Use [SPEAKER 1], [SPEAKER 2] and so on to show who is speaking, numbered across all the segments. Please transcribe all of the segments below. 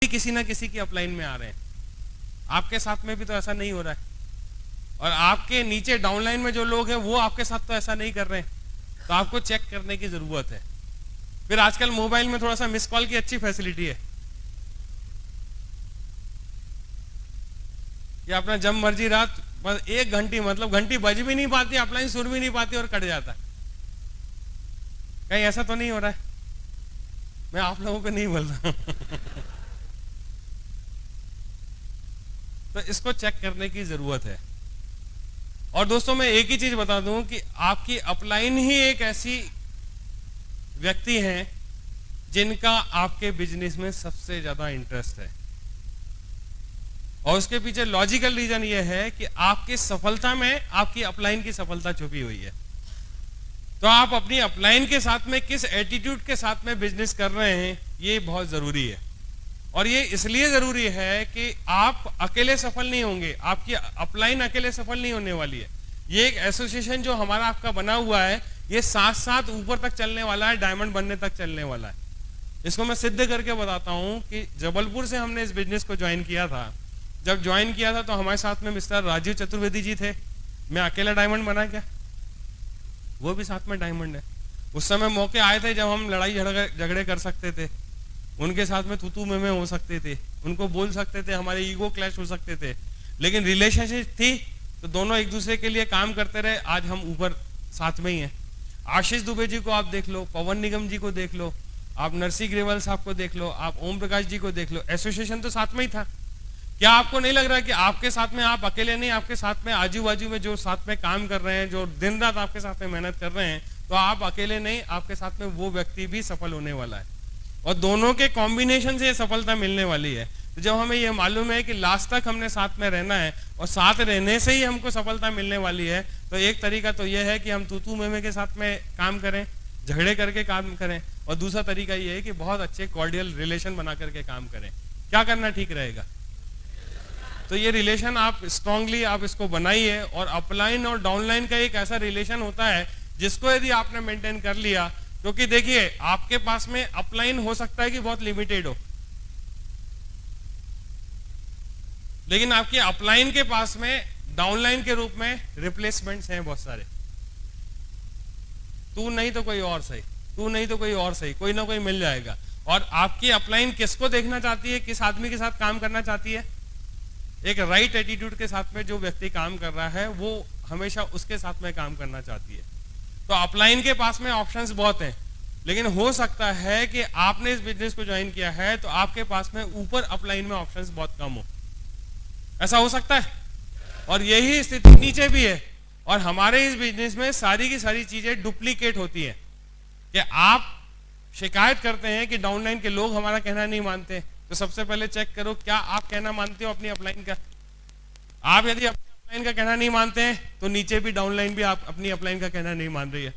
[SPEAKER 1] किसी ना किसी की अपलाइन में आ रहे हैं, आपके साथ में भी तो ऐसा नहीं हो रहा है, और आपके नीचे डाउनलाइन में जो लोग हैं वो आपके साथ तो ऐसा नहीं कर रहे हैं, तो आपको चेक करने की जरूरत है। फिर आजकल मोबाइल में थोड़ा सा मिस कॉल की अच्छी फैसिलिटी है कि अपना जब मर्जी रात बस 1 घंटी, मतलब घंटी बज भी नहीं पाती, अपलाइन सुन भी नहीं पाती और कट जाता है। कहीं ऐसा तो नहीं हो रहा है? मैं आप लोगों को नहीं बोल रहा तो इसको चेक करने की जरूरत है। और दोस्तों मैं एक ही चीज बता दूं कि आपकी अपलाइन ही एक ऐसी व्यक्ति हैं जिनका आपके बिजनेस में सबसे ज्यादा इंटरेस्ट है, और उसके पीछे लॉजिकल रीजन यह है कि आपकी सफलता में आपकी अपलाइन की सफलता छुपी हुई है। तो आप अपनी अपलाइन के साथ में किस एटीट्यूड के साथ में बिजनेस कर रहे हैं, ये बहुत जरूरी है। और ये इसलिए जरूरी है कि आप अकेले सफल नहीं होंगे, आपकी अपलाइन अकेले सफल नहीं होने वाली है। ये एक एसोसिएशन जो हमारा आपका बना हुआ है, ये साथ साथ ऊपर तक चलने वाला है, डायमंड बनने तक चलने वाला है। इसको मैं सिद्ध करके बताता हूं कि जबलपुर से हमने इस बिजनेस को ज्वाइन किया था। जब ज्वाइन किया था तो हमारे साथ में मिस्टर राजीव चतुर्वेदी जी थे। मैं अकेला डायमंड बना क्या? वो भी साथ में डायमंड है। उस समय मौके आए थे जब हम लड़ाई झगड़े कर सकते थे, उनके साथ में तू में हो सकते थे, उनको बोल सकते थे, हमारे ईगो क्लैश हो सकते थे, लेकिन रिलेशनशिप थी तो दोनों एक दूसरे के लिए काम करते रहे। आज हम ऊपर साथ में ही हैं। आशीष दुबे जी को आप देख लो, पवन निगम जी को देख लो, आप नरसी ग्रेवाल साहब को देख लो, आप ओम प्रकाश जी को देख लो, एसोसिएशन तो साथ में ही था। क्या आपको नहीं लग रहा कि आपके साथ में आप अकेले नहीं, आपके साथ में आजू बाजू में जो साथ में काम कर रहे हैं, जो दिन रात आपके साथ में मेहनत कर रहे हैं, तो आप अकेले नहीं, आपके साथ में वो व्यक्ति भी सफल होने वाला है, और दोनों के कॉम्बिनेशन से ये सफलता मिलने वाली है। तो जब हमें ये मालूम है कि लास्ट तक हमने साथ में रहना है और साथ रहने से ही हमको सफलता मिलने वाली है, तो एक तरीका तो यह है कि हम तू में के साथ में काम करें, झगड़े करके काम करें, और दूसरा तरीका ये है कि बहुत अच्छे कॉर्डियल रिलेशन बना करके काम करें। क्या करना ठीक रहेगा? तो ये रिलेशन आप स्ट्रांगली आप इसको बनाइए, और अपलाइन और डाउनलाइन का एक ऐसा रिलेशन होता है जिसको यदि आपने मेंटेन कर लिया, क्योंकि देखिए आपके पास में अपलाइन हो सकता है कि बहुत लिमिटेड हो, लेकिन आपकी अपलाइन के पास में डाउनलाइन के रूप में रिप्लेसमेंट्स हैं बहुत सारे। तू नहीं तो कोई और सही, तू नहीं तो कोई और सही, कोई ना कोई मिल जाएगा। और आपकी अपलाइन किसको देखना चाहती है, किस आदमी के साथ काम करना चाहती है? एक राइट एटीट्यूड के साथ में जो व्यक्ति काम कर रहा है वो हमेशा उसके साथ में काम करना चाहती है। तो अपलाइन के पास में ऑप्शंस बहुत हैं, लेकिन हो सकता है कि आपने इस बिजनेस को ज्वाइन किया है तो आपके पास में ऊपर अपलाइन में ऑप्शंस बहुत कम हो, ऐसा हो सकता है। और यही स्थिति नीचे भी है। और हमारे इस बिजनेस में सारी की सारी चीजें डुप्लीकेट होती है कि आप शिकायत करते हैं कि डाउनलाइन के लोग हमारा कहना नहीं मानते, तो सबसे पहले चेक करो क्या आप कहना मानते हो अपनी अपलाइन का। आप यदि अपनी अपलाइन का कहना नहीं मानते हैं तो नीचे भी डाउनलाइन भी आप अपनी अपलाइन का कहना नहीं मान रही है।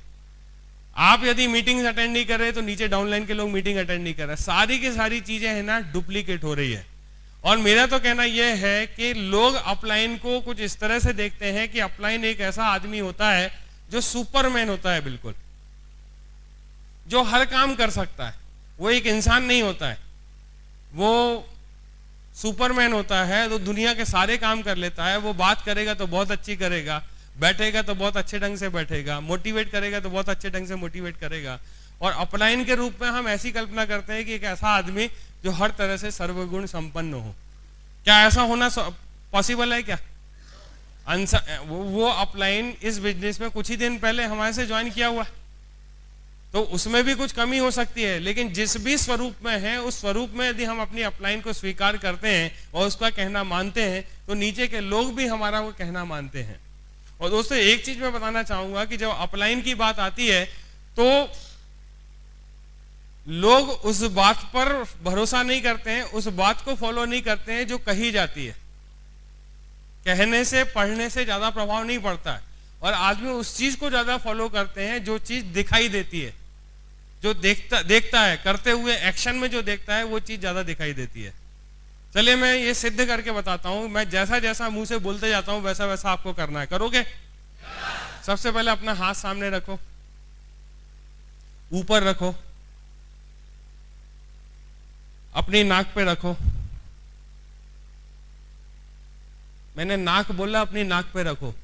[SPEAKER 1] आप यदि मीटिंग्स अटेंड नहीं कर रहे तो नीचे डाउनलाइन के लोग मीटिंग अटेंड नहीं कर रहे। सारी की सारी चीजें है ना डुप्लीकेट हो रही है। और मेरा तो कहना यह है कि लोग अपलाइन को कुछ इस तरह से देखते हैं कि अपलाइन एक ऐसा आदमी होता है जो सुपरमैन होता है, बिल्कुल जो हर काम कर सकता है। वो एक इंसान नहीं होता है, वो सुपरमैन होता है, तो दुनिया के सारे काम कर लेता है। वो बात करेगा तो बहुत अच्छी करेगा, बैठेगा तो बहुत अच्छे ढंग से बैठेगा, मोटिवेट करेगा तो बहुत अच्छे ढंग से मोटिवेट करेगा। और अपलाइन के रूप में हम ऐसी कल्पना करते हैं कि एक ऐसा आदमी जो हर तरह से सर्वगुण संपन्न हो। क्या ऐसा होना पॉसिबल है क्या? वो अपलाइन इस बिजनेस में कुछ ही दिन पहले हमारे से ज्वाइन किया हुआ, तो उसमें भी कुछ कमी हो सकती है, लेकिन जिस भी स्वरूप में है उस स्वरूप में यदि हम अपनी अपलाइन को स्वीकार करते हैं और उसका कहना मानते हैं तो नीचे के लोग भी हमारा वो कहना मानते हैं। और दोस्तों एक चीज मैं बताना चाहूंगा कि जब अपलाइन की बात आती है तो लोग उस बात पर भरोसा नहीं करते हैं, उस बात को फॉलो नहीं करते हैं जो कही जाती है। कहने से पढ़ने से ज्यादा प्रभाव नहीं पड़ता है, और आदमी उस चीज को ज्यादा फॉलो करते हैं जो चीज दिखाई देती है, जो देखता है करते हुए एक्शन में जो देखता है वो चीज ज्यादा दिखाई देती है। चलिए मैं ये सिद्ध करके बताता हूं। मैं जैसा जैसा मुंह से बोलते जाता हूं वैसा वैसा आपको करना है। करोगे? सबसे पहले अपना हाथ सामने रखो, ऊपर रखो, अपनी नाक पे रखो, मैंने नाक बोला, अपनी नाक पे रखो।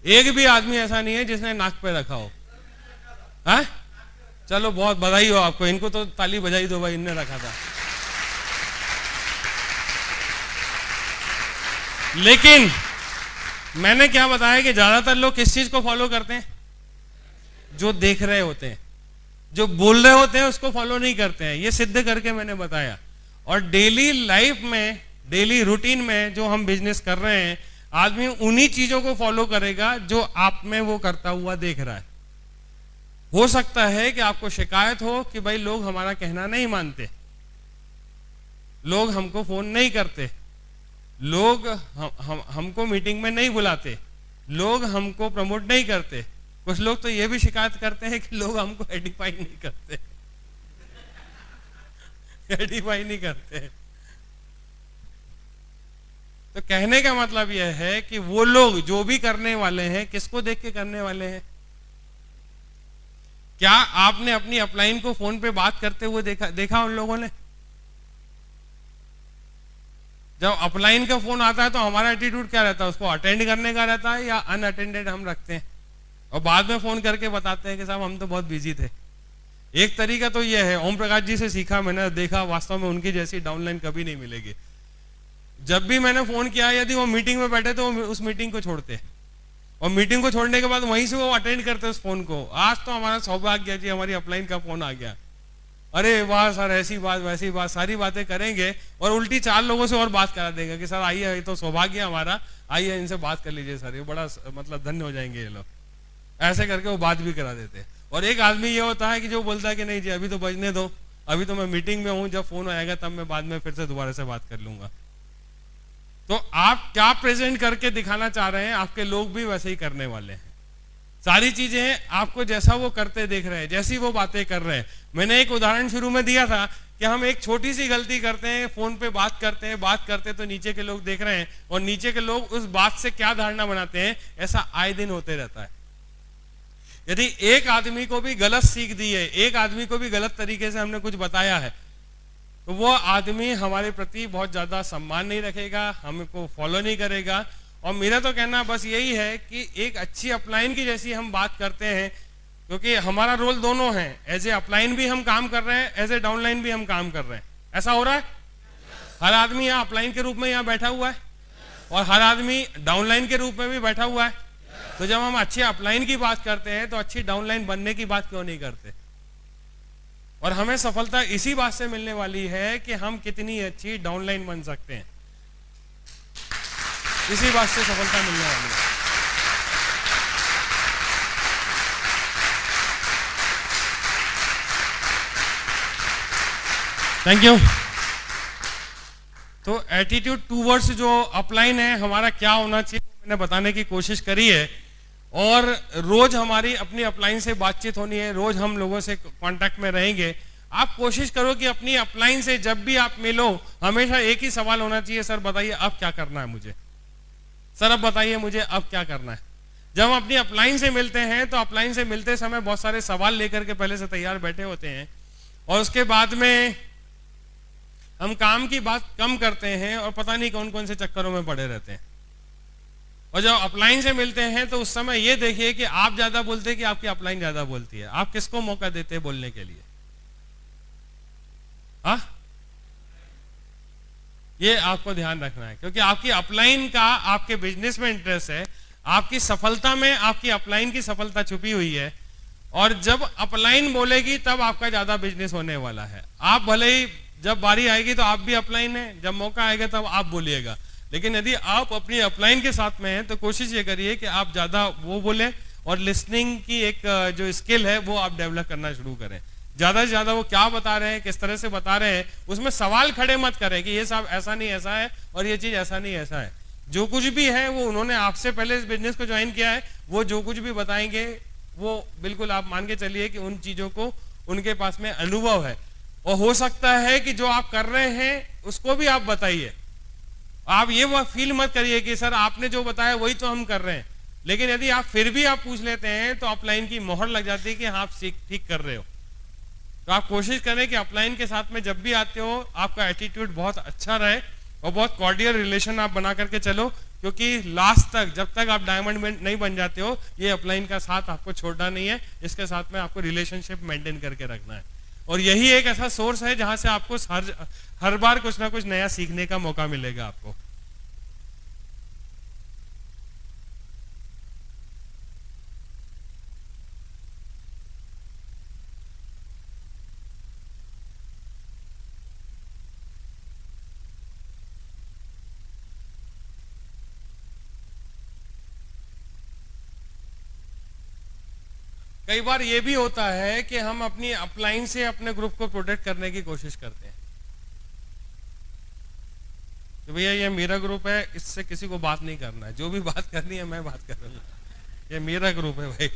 [SPEAKER 1] एक भी आदमी ऐसा नहीं है जिसने नाक पे रखा हो। है? चलो बहुत बधाई हो आपको, इनको तो ताली बजाई दो भाई, इनने रखा था। लेकिन मैंने क्या बताया कि ज्यादातर लोग किस चीज को फॉलो करते हैं? जो देख रहे होते हैं, जो बोल रहे होते हैं उसको फॉलो नहीं करते हैं। ये सिद्ध करके मैंने बताया। और डेली लाइफ में, डेली रूटीन में जो हम बिजनेस कर रहे हैं, आदमी उन्हीं चीजों को फॉलो करेगा जो आप में वो करता हुआ देख रहा है। हो सकता है कि आपको शिकायत हो कि भाई लोग हमारा कहना नहीं मानते, लोग हमको फोन नहीं करते, लोग हमको मीटिंग में नहीं बुलाते, लोग हमको प्रमोट नहीं करते। कुछ लोग तो ये भी शिकायत करते हैं कि लोग हमको एडिफाई नहीं करते। एडिफाई नहीं करते। तो कहने का मतलब यह है कि वो लोग जो भी करने वाले हैं, किसको देख के करने वाले हैं? क्या आपने अपनी अपलाइन को फोन पे बात करते हुए देखा उन लोगों ने? जब अपलाइन का फोन आता है तो हमारा एटीट्यूड क्या रहता है? उसको अटेंड करने का रहता है या अनअटेंडेड हम रखते हैं और बाद में फोन करके बताते हैं कि साहब हम तो बहुत बिजी थे। एक तरीका तो यह है, ओम प्रकाश जी से सीखा मैंने, देखा वास्तव में उनकी जैसी डाउनलाइन कभी नहीं मिलेगी। जब भी मैंने फोन किया, यदि वो मीटिंग में बैठे तो उस मीटिंग को छोड़ते और मीटिंग को छोड़ने के बाद वहीं से वो अटेंड करते उस फोन को। आज तो हमारा सौभाग्य जी, हमारी अपलाइन का फोन आ गया, अरे वाह सर, ऐसी बात वैसी बात, सारी बातें करेंगे और उल्टी 4 लोगों से और बात करा देंगे कि सर आइए, ये तो सौभाग्य हमारा, आइए इनसे बात कर लीजिए सर, ये बड़ा मतलब धन्य हो जाएंगे ये लोग। ऐसे करके वो बात भी करा देते हैं। और एक आदमी ये होता है कि जो बोलता है कि नहीं जी अभी तो बजने दो, अभी तो मैं मीटिंग में हूं, जब फोन आएगा तब मैं बाद में फिर से दोबारा से बात कर लूंगा। तो आप क्या प्रेजेंट करके दिखाना चाह रहे हैं? आपके लोग भी वैसे ही करने वाले हैं। सारी चीजें आपको जैसा वो करते देख रहे हैं, जैसी वो बातें कर रहे हैं। मैंने एक उदाहरण शुरू में दिया था कि हम एक छोटी सी गलती करते हैं, फोन पे बात करते तो नीचे के लोग देख रहे हैं और नीचे के लोग उस बात से क्या धारणा बनाते हैं, ऐसा आए दिन होते रहता है। यदि एक आदमी को भी गलत सीख दी है, एक आदमी को भी गलत तरीके से हमने कुछ बताया है, तो वो आदमी हमारे प्रति बहुत ज्यादा सम्मान नहीं रखेगा, हमको फॉलो नहीं करेगा। और मेरा तो कहना बस यही है कि एक अच्छी अपलाइन की जैसी हम बात करते हैं, क्योंकि हमारा रोल दोनों है। एज ए अपलाइन भी हम काम कर रहे हैं, एज ए डाउनलाइन भी हम काम कर रहे हैं। ऐसा हो रहा है? हर आदमी यहाँ अपलाइन के रूप में यहाँ बैठा हुआ है और हर आदमी डाउनलाइन के रूप में भी बैठा हुआ है। तो जब हम अच्छी अपलाइन की बात करते हैं तो अच्छी डाउनलाइन बनने की बात क्यों नहीं करते? और हमें सफलता इसी बात से मिलने वाली है कि हम कितनी अच्छी डाउनलाइन बन सकते हैं। इसी बात से सफलता मिलने वाली है। Thank you. तो एटीट्यूड टूवर्ड्स जो अपलाइन है हमारा क्या होना चाहिए, मैंने बताने की कोशिश करी है। और रोज हमारी अपनी अपलाइन से बातचीत होनी है, रोज हम लोगों से कांटेक्ट में रहेंगे। आप कोशिश करो कि अपनी अपलाइन से जब भी आप मिलो, हमेशा एक ही सवाल होना चाहिए, सर बताइए अब क्या करना है मुझे, सर अब बताइए मुझे अब क्या करना है। जब हम अपनी अपलाइन से मिलते हैं तो अपलाइन से मिलते समय बहुत सारे सवाल लेकर के पहले से तैयार बैठे होते हैं और उसके बाद में हम काम की बात कम करते हैं और पता नहीं कौन कौन से चक्करों में पड़े रहते हैं। और जब अपलाइन से मिलते हैं तो उस समय ये देखिए कि आप ज्यादा बोलते हैं कि आपकी अपलाइन ज्यादा बोलती है। आप किसको मौका देते हैं बोलने के लिए? हाँ, ये आपको ध्यान रखना है, क्योंकि आपकी अपलाइन का आपके बिजनेस में इंटरेस्ट है, आपकी सफलता में आपकी अपलाइन की सफलता छुपी हुई है। और जब अपलाइन बोलेगी तब आपका ज्यादा बिजनेस होने वाला है। आप भले ही जब बारी आएगी तो आप भी अपलाइन है, जब मौका आएगा तब आप बोलिएगा, लेकिन यदि आप अपनी अपलाइन के साथ में हैं तो कोशिश ये करिए कि आप ज्यादा वो बोले और लिसनिंग की एक जो स्किल है वो आप डेवलप करना शुरू करें। ज्यादा से ज्यादा वो क्या बता रहे हैं, किस तरह से बता रहे हैं, उसमें सवाल खड़े मत करें कि ये साहब ऐसा नहीं ऐसा है और ये चीज ऐसा नहीं ऐसा है। जो कुछ भी है वो उन्होंने आपसे पहले इस बिजनेस को ज्वाइन किया है, वो जो कुछ भी बताएंगे वो बिल्कुल आप मान के चलिए कि उन चीजों को उनके पास में अनुभव है। और हो सकता है कि जो आप कर रहे हैं उसको भी आप बताइए। आप ये वो फील मत करिए कि सर आपने जो बताया वही तो हम कर रहे हैं, लेकिन यदि आप फिर भी आप पूछ लेते हैं तो अपलाइन की मोहर लग जाती है कि हाँ आप ठीक कर रहे हो। तो आप कोशिश करें कि अपलाइन के साथ में जब भी आते हो आपका एटीट्यूड बहुत अच्छा रहे और बहुत कॉर्डियल रिलेशन आप बना करके चलो, क्योंकि लास्ट तक जब तक आप डायमंड में नहीं बन जाते हो, ये अपलाइन का साथ आपको छोड़ना नहीं है, इसके साथ में आपको रिलेशनशिप मेंटेन करके रखना है। और यही एक ऐसा सोर्स है जहां से आपको हर बार कुछ ना कुछ नया सीखने का मौका मिलेगा आपको। कई बार ये भी होता है कि हम अपनी अपलाइन से अपने ग्रुप को प्रोटेक्ट करने की कोशिश करते हैं कि भैया ये मेरा ग्रुप है, इससे किसी को बात नहीं करना है, जो भी बात करनी है मैं बात करूंगा, ये मेरा ग्रुप है भाई।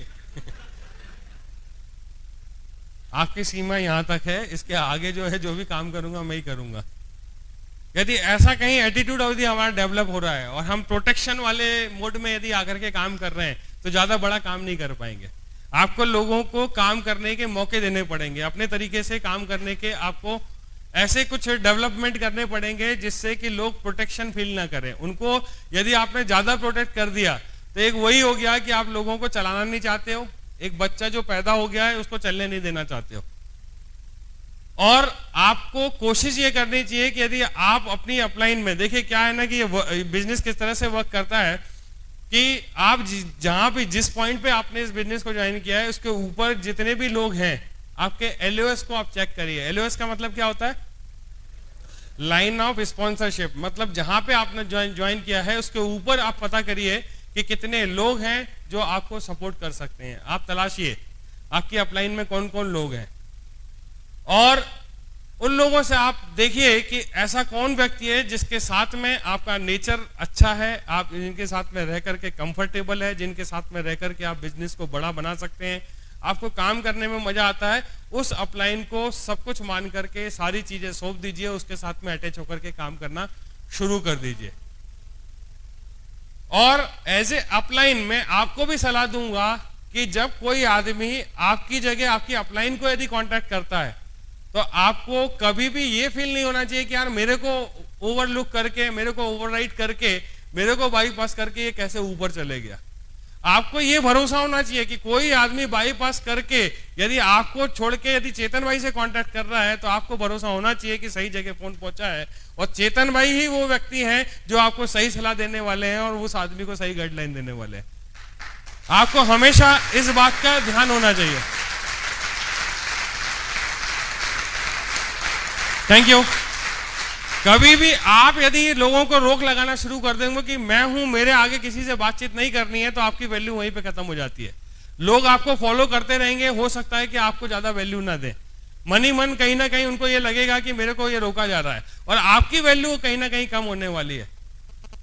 [SPEAKER 1] आपकी सीमा यहां तक है, इसके आगे जो है जो भी काम करूंगा मैं ही करूंगा। यदि ऐसा कहीं एटीट्यूड अवधि हमारा डेवलप हो रहा है और हम प्रोटेक्शन वाले मोड में यदि आकर के काम कर रहे हैं, तो ज्यादा बड़ा काम नहीं कर पाएंगे। आपको लोगों को काम करने के मौके देने पड़ेंगे, अपने तरीके से काम करने के आपको ऐसे कुछ डेवलपमेंट करने पड़ेंगे जिससे कि लोग प्रोटेक्शन फील ना करें। उनको यदि आपने ज्यादा प्रोटेक्ट कर दिया तो एक वही हो गया कि आप लोगों को चलाना नहीं चाहते हो, एक बच्चा जो पैदा हो गया है उसको चलने नहीं देना चाहते हो। और आपको कोशिश ये करनी चाहिए कि यदि आप अपनी अपलाइन में, देखिए क्या है ना कि ये बिजनेस किस तरह से वर्क करता है कि आप जहां पे जिस पॉइंट पे आपने इस बिजनेस को ज्वाइन किया है उसके ऊपर जितने भी लोग हैं, आपके एलओएस को आप चेक करिए। एलओएस का मतलब क्या होता है? Line of sponsorship. मतलब जहां पे आपने ज्वाइन किया है उसके ऊपर आप पता करिए कि कितने लोग हैं जो आपको सपोर्ट कर सकते हैं। आप तलाशिए आपकी अपलाइन में कौन कौन लोग हैं, और उन लोगों से आप देखिए कि ऐसा कौन व्यक्ति है जिसके साथ में आपका नेचर अच्छा है, आप जिनके साथ में रह करके कंफर्टेबल है, जिनके साथ में रह करके आप बिजनेस को बड़ा बना सकते हैं, आपको काम करने में मजा आता है। उस अपलाइन को सब कुछ मान करके सारी चीजें सौंप दीजिए, उसके साथ में अटैच होकर के काम करना शुरू कर दीजिए। और एज ए अपलाइन में आपको भी सलाह दूंगा कि जब कोई आदमी आपकी जगह आपकी अपलाइन को यदि कांटेक्ट करता है तो आपको कभी भी ये फील नहीं होना चाहिए कि यार मेरे को ओवरलुक करके, मेरे को ओवरराइड करके, मेरे को बाईपास करके ये कैसे ऊपर चले गया। आपको ये भरोसा होना चाहिए कि कोई आदमी बाईपास करके यदि आपको छोड़ के यदि चेतन भाई से कांटेक्ट कर रहा है तो आपको भरोसा होना चाहिए कि सही जगह फोन पहुंचा है, और चेतन भाई ही वो व्यक्ति हैं जो आपको सही सलाह देने वाले हैं और उस आदमी को सही गाइडलाइन देने वाले हैं। आपको हमेशा इस बात का ध्यान होना चाहिए। Thank you. कभी भी आप यदि लोगों को रोक लगाना शुरू कर देंगे कि मैं हूं, मेरे आगे किसी से बातचीत नहीं करनी है, तो आपकी वैल्यू वहीं पे खत्म हो जाती है। लोग आपको फॉलो करते रहेंगे, हो सकता है कि आपको ज्यादा वैल्यू ना दें। मन ही मन कहीं ना कहीं उनको ये लगेगा कि मेरे को ये रोका जा रहा है, और आपकी वैल्यू कहीं ना कहीं कम होने वाली है।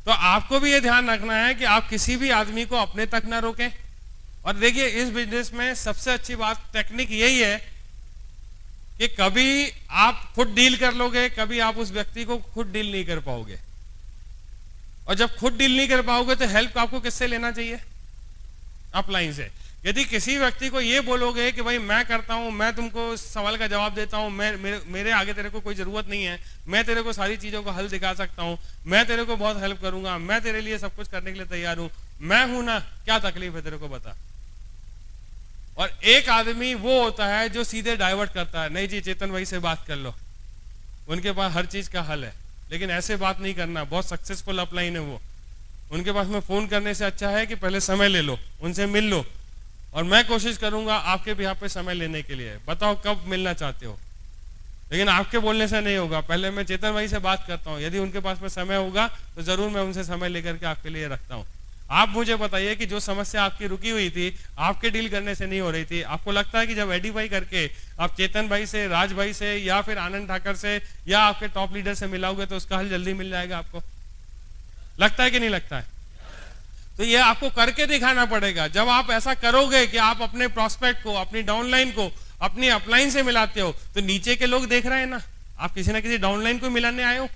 [SPEAKER 1] तो आपको भी ये ध्यान रखना है कि आप किसी भी आदमी को अपने तक ना रोकें। और देखिए इस बिजनेस में सबसे अच्छी बात, टेक्निक यही है कि कभी आप खुद डील कर लोगे, कभी आप उस व्यक्ति को खुद डील नहीं कर पाओगे। और जब खुद डील नहीं कर पाओगे तो हेल्प आपको किससे लेना चाहिए? अपलाइन से। यदि किसी व्यक्ति को ये बोलोगे कि भाई मैं करता हूं, मैं तुमको सवाल का जवाब देता हूं, मेरे आगे तेरे को कोई जरूरत नहीं है, मैं तेरे को सारी चीजों को हल दिखा सकता हूं, मैं तेरे को बहुत हेल्प करूंगा, मैं तेरे लिए सब कुछ करने के लिए तैयार हूं, मैं हूं ना, क्या तकलीफ है तेरे को बता। और एक आदमी वो होता है जो सीधे डाइवर्ट करता है, नहीं जी चेतन भाई से बात कर लो, उनके पास हर चीज का हल है। लेकिन ऐसे बात नहीं करना, बहुत सक्सेसफुल अपलाइन है वो। उनके पास में फोन करने से अच्छा है कि पहले समय ले लो, उनसे मिल लो, और मैं कोशिश करूंगा आपके भी यहाँ पे समय लेने के लिए। बताओ कब मिलना चाहते हो, लेकिन आपके बोलने से नहीं होगा। पहले मैं चेतन भाई से बात करता हूँ, यदि उनके पास में समय होगा तो जरूर मैं उनसे समय लेकर के आपके लिए रखता हूँ। आप मुझे बताइए कि जो समस्या आपकी रुकी हुई थी, आपके डील करने से नहीं हो रही थी, आपको लगता है कि जब एडीफाई करके आप चेतन भाई से, राज भाई से, या फिर आनंद ठाकर से, या आपके टॉप लीडर से मिलाओगे तो उसका हल जल्दी मिल जाएगा? आपको लगता है कि नहीं लगता है? तो ये आपको करके दिखाना पड़ेगा। जब आप ऐसा करोगे कि आप अपने प्रोस्पेक्ट को, अपनी डाउनलाइन को अपनी अपलाइन से मिलाते हो, तो नीचे के लोग देख रहे हैं ना, आप किसी ना किसी डाउनलाइन को मिलाने आए हो,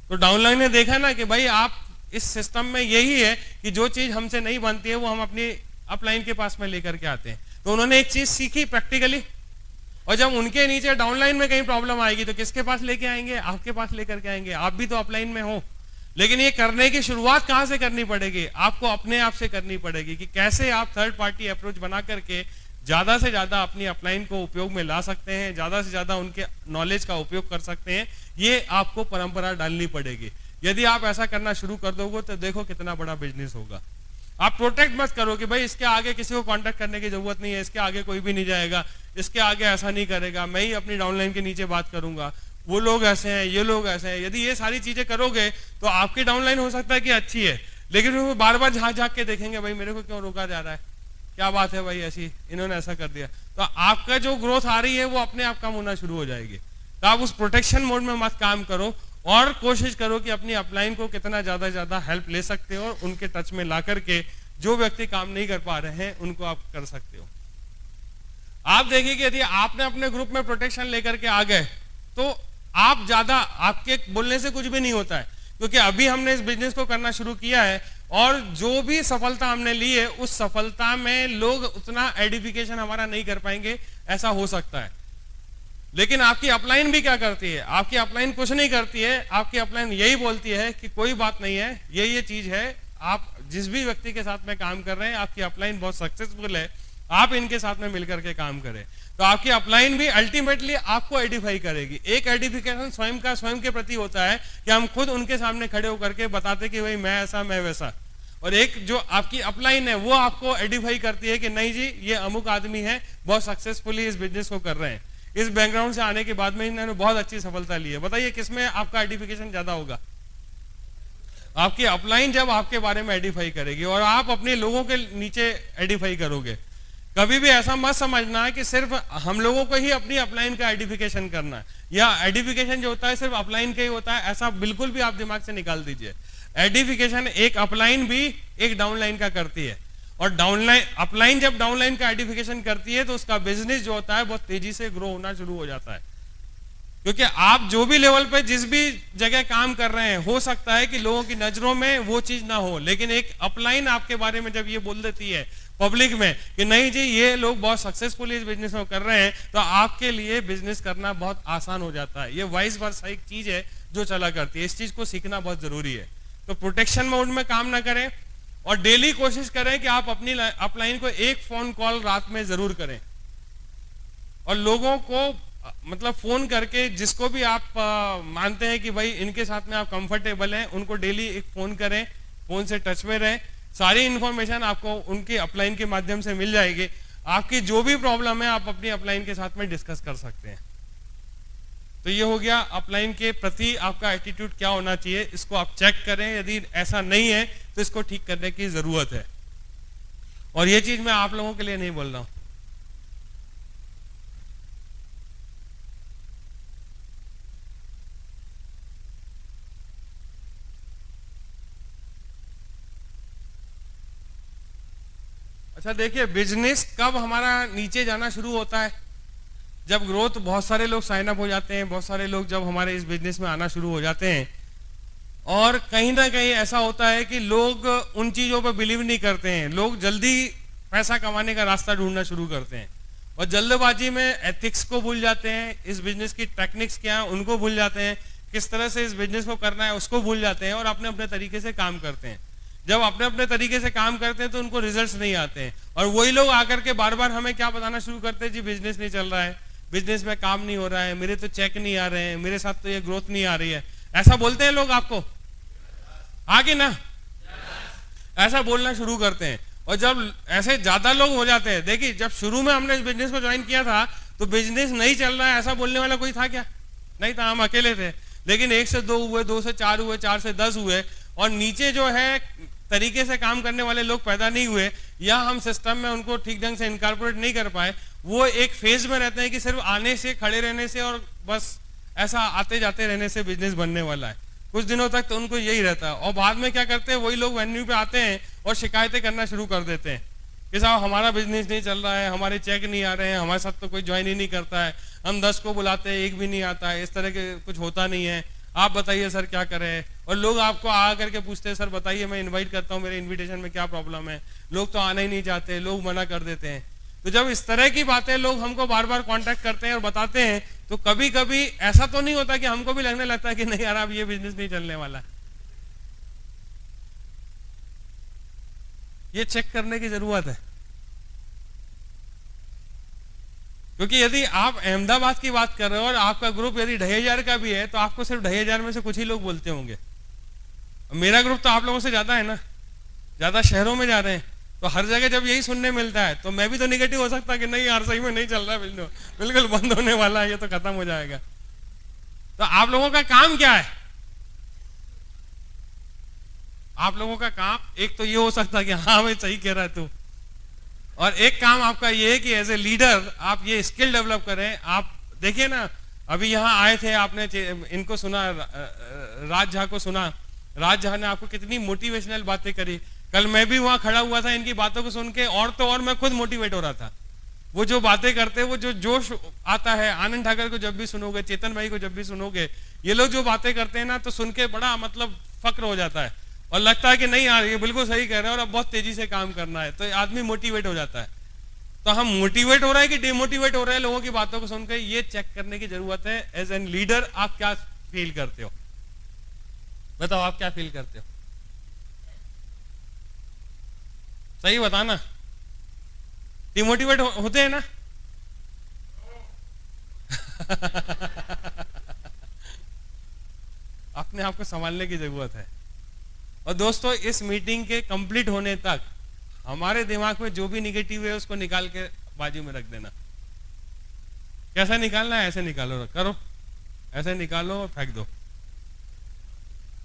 [SPEAKER 1] तो डाउनलाइन ने देखा ना कि भाई आप इस सिस्टम में यही है कि जो चीज हमसे नहीं बनती है वो हम अपनी अपलाइन के पास में लेकर के आते हैं। तो उन्होंने एक चीज सीखी प्रैक्टिकली और जब उनके नीचे डाउनलाइन में कहीं प्रॉब्लम आएगी तो किसके पास लेके आएंगे? आपके पास लेकर के आएंगे। आप भी तो अपलाइन में हो, लेकिन ये करने की शुरुआत कहां से करनी पड़ेगी? आपको अपने आप से करनी पड़ेगी कि कैसे आप थर्ड पार्टी अप्रोच बना करके ज्यादा से ज्यादा अपनी अपलाइन को उपयोग में ला सकते हैं, ज्यादा से ज्यादा उनके नॉलेज का उपयोग कर सकते हैं। ये आपको परंपरा डालनी पड़ेगी। यदि आप ऐसा करना शुरू कर दोगे तो देखो कितना बड़ा बिजनेस होगा। आप प्रोटेक्ट मत करो कि भाई इसके आगे किसी को कांटेक्ट करने की जरूरत नहीं है, इसके आगे कोई भी नहीं जाएगा, इसके आगे ऐसा नहीं करेगा, मैं ही अपनी डाउनलाइन के नीचे बात करूंगा, वो लोग ऐसे हैं, ये लोग ऐसे हैं। यदि ये सारी चीजें करोगे तो आपकी डाउनलाइन हो सकता है कि अच्छी है, लेकिन वो बार बार झांक झांक के देखेंगे, भाई मेरे को क्यों रोका जा रहा है, क्या बात है भाई, ऐसी इन्होंने ऐसा कर दिया। तो आपका जो ग्रोथ आ रही है वो अपने आप कम होना शुरू हो जाएगी। तो आप उस प्रोटेक्शन मोड में मत काम करो और कोशिश करो कि अपनी अपलाइन को कितना ज्यादा हेल्प ले सकते हो और उनके टच में ला करके जो व्यक्ति काम नहीं कर पा रहे हैं उनको आप कर सकते हो। आप देखिए कि यदि आपने अपने ग्रुप में प्रोटेक्शन लेकर के आ गए तो आप ज्यादा, आपके बोलने से कुछ भी नहीं होता है, क्योंकि अभी हमने इस बिजनेस को करना शुरू किया है और जो भी सफलता हमने ली है उस सफलता में लोग उतना एडिफिकेशन हमारा नहीं कर पाएंगे, ऐसा हो सकता है। लेकिन आपकी अपलाइन भी क्या करती है? आपकी अपलाइन कुछ नहीं करती है। आपकी अपलाइन यही बोलती है कि कोई बात नहीं है, ये चीज है, आप जिस भी व्यक्ति के साथ में काम कर रहे हैं आपकी अपलाइन बहुत सक्सेसफुल है, आप इनके साथ में मिलकर के काम करें। तो आपकी अपलाइन भी अल्टीमेटली आपको एडिफाई करेगी। एक एडिफिकेशन स्वयं के प्रति होता है कि हम खुद उनके सामने खड़े होकर के बताते कि भाई मैं ऐसा, मैं वैसा। और एक जो आपकी अपलाइन है वो आपको एडिफाई करती है कि नहीं जी, ये अमुक आदमी है, बहुत सक्सेसफुली इस बिजनेस को कर रहे हैं, इस बैकग्राउंड से आने के बाद में इन्होंने बहुत अच्छी सफलता ली है। बताइए किसमें आपका एडिफिकेशन ज्यादा होगा? आपकी अपलाइन जब आपके बारे में एडिफाई करेगी और आप अपने लोगों के नीचे एडिफाई करोगे। कभी भी ऐसा मत समझना है कि सिर्फ हम लोगों को ही अपनी अपलाइन का एडिफिकेशन करना है या एडिफिकेशन जो होता है सिर्फ अपलाइन का ही होता है, ऐसा बिल्कुल भी आप दिमाग से निकाल दीजिए। एडिफिकेशन एक अपलाइन भी एक डाउनलाइन का करती है और डाउनलाइन अपलाइन जब डाउनलाइन का एडिफिकेशन करती है तो उसका बिजनेस जो होता है बहुत तेजी से ग्रो होना शुरू हो जाता है। क्योंकि आप जो भी लेवल पे जिस भी जगह काम कर रहे हैं, हो सकता है कि लोगों की नजरों में वो चीज ना हो, लेकिन एक अपलाइन आपके बारे में जब ये बोल देती है पब्लिक में कि नहीं जी ये लोग बहुत सक्सेसफुली इस बिजनेस में कर रहे हैं, तो आपके लिए बिजनेस करना बहुत आसान हो जाता है। ये वाइस वर्सा एक चीज है जो चला करती है। इस चीज को सीखना बहुत जरूरी है। तो प्रोटेक्शन मोड में काम ना करें और डेली कोशिश करें कि आप अपनी अपलाइन को एक फोन कॉल रात में जरूर करें और लोगों को मतलब फोन करके जिसको भी आप मानते हैं कि भाई इनके साथ में आप कंफर्टेबल हैं, उनको डेली एक फोन करें, फोन से टच में रहें। सारी इंफॉर्मेशन आपको उनके अपलाइन के माध्यम से मिल जाएगी। आपकी जो भी प्रॉब्लम है आप अपनी अपलाइन के साथ में डिस्कस कर सकते हैं। तो ये हो गया अपलाइन के प्रति आपका एटीट्यूड क्या होना चाहिए, इसको आप चेक करें। यदि ऐसा नहीं है तो इसको ठीक करने की जरूरत है। और ये चीज मैं आप लोगों के लिए नहीं बोल रहा हूं। अच्छा देखिए, बिजनेस कब हमारा नीचे जाना शुरू होता है? जब ग्रोथ, बहुत सारे लोग साइन अप हो जाते हैं, बहुत सारे लोग जब हमारे इस बिजनेस में आना शुरू हो जाते हैं और कहीं ना कहीं ऐसा होता है कि लोग उन चीजों पर बिलीव नहीं करते हैं। लोग जल्दी पैसा कमाने का रास्ता ढूंढना शुरू करते हैं और जल्दबाजी में एथिक्स को भूल जाते हैं, इस बिजनेस की टेक्निक्स क्या है उनको भूल जाते हैं, किस तरह से इस बिजनेस को करना है उसको भूल जाते हैं और अपने अपने तरीके से काम करते हैं। जब अपने अपने तरीके से काम करते हैं तो उनको रिजल्ट्स नहीं आते हैं और वही लोग आकर के बार बार हमें क्या बताना शुरू करते हैं, जी बिजनेस नहीं चल रहा है, बिजनेस में काम नहीं हो रहा है, मेरे तो चेक नहीं आ रहे हैं, मेरे साथ तो ये ग्रोथ नहीं आ रही है। ऐसा बोलते हैं लोग आपको? आगे ना ऐसा बोलना शुरू करते हैं। और जब ऐसे ज्यादा लोग हो जाते हैं, देखिए जब शुरू में हमने इस बिजनेस को ज्वाइन किया था तो बिजनेस नहीं चल रहा है ऐसा बोलने वाला कोई था क्या? नहीं था, हम अकेले थे। लेकिन 1 से 2 हुए, 2 से 4 हुए, 4 से 10 हुए और नीचे जो है तरीके से काम करने वाले लोग पैदा नहीं हुए या हम सिस्टम में उनको ठीक ढंग से इनकॉर्पोरेट नहीं कर पाए। वो एक फेज में रहते हैं कि सिर्फ आने से, खड़े रहने से और बस ऐसा आते जाते रहने से बिजनेस बनने वाला है। कुछ दिनों तक तो उनको यही रहता है और बाद में क्या करते हैं, वही लोग वेन्यू पे आते हैं और शिकायतें करना शुरू कर देते हैं कि साहब हमारा बिजनेस नहीं चल रहा है, हमारे चेक नहीं आ रहे हैं, हमारे साथ तो कोई ज्वाइन ही नहीं करता है, हम 10 को बुलाते हैं 1 भी नहीं आता है, इस तरह के कुछ होता नहीं है, आप बताइए सर क्या करें। और लोग आपको आ करके पूछते हैं सर बताइए मैं इनवाइट करता हूँ, मेरे इनविटेशन में क्या प्रॉब्लम है। लोग तो आना ही नहीं चाहते, लोग मना कर देते हैं। तो जब इस तरह की बातें लोग हमको बार बार कांटेक्ट करते हैं और बताते हैं, तो कभी कभी ऐसा तो नहीं होता कि हमको भी लगने लगता है कि नहीं यार अब ये बिजनेस नहीं चलने वाला। ये चेक करने की जरूरत है, क्योंकि यदि आप अहमदाबाद की बात कर रहे हो और आपका ग्रुप यदि 2500 का भी है, तो आपको सिर्फ 2500 में से कुछ ही लोग बोलते होंगे। मेरा ग्रुप तो आप लोगों से ज्यादा है ना, ज्यादा शहरों में जा रहे हैं, तो हर जगह जब यही सुनने मिलता है तो मैं भी तो निगेटिव हो सकता कि नहीं यार सही में नहीं चल रहा बिजनेस, बिल्कुल बंद होने वाला है, ये तो खत्म हो जाएगा। तो आप लोगों का काम क्या है? आप लोगों का काम एक तो ये हो सकता है कि हाँ भाई सही कह रहा है तू, और एक काम आपका ये है कि एज ए लीडर आप ये स्किल डेवलप करें। आप देखिए ना, अभी यहाँ आए थे, आपने इनको सुना, राज झा को सुना, राज झा ने आपको कितनी मोटिवेशनल बातें करी। कल मैं भी वहां खड़ा हुआ था इनकी बातों को सुन के, और तो और मैं खुद मोटिवेट हो रहा था। वो जो बातें करते हैं, वो जो जोश आता है, आनंद ठाकर को जब भी सुनोगे, चेतन भाई को जब भी सुनोगे, ये लोग जो बातें करते हैं ना, तो सुन के बड़ा मतलब फक्र हो जाता है और लगता है कि नहीं यार ये बिल्कुल सही कह रहे हैं और अब बहुत तेजी से काम करना है, तो आदमी मोटिवेट हो जाता है। तो हम मोटिवेट हो रहे हैं कि डिमोटिवेट हो रहे हैं लोगों की बातों को सुनकर, ये चेक करने की जरूरत है। एज एन लीडर आप क्या फील करते हो? बताओ आप क्या फील करते हो? सही बताना। डिमोटिवेट होते हैं ना? अपने आप को संभालने की जरूरत है। और दोस्तों, इस मीटिंग के कंप्लीट होने तक हमारे दिमाग में जो भी निगेटिव है उसको निकाल के बाजू में रख देना। कैसा निकालना है? ऐसे निकालो, करो ऐसे निकालो और फेंक दो,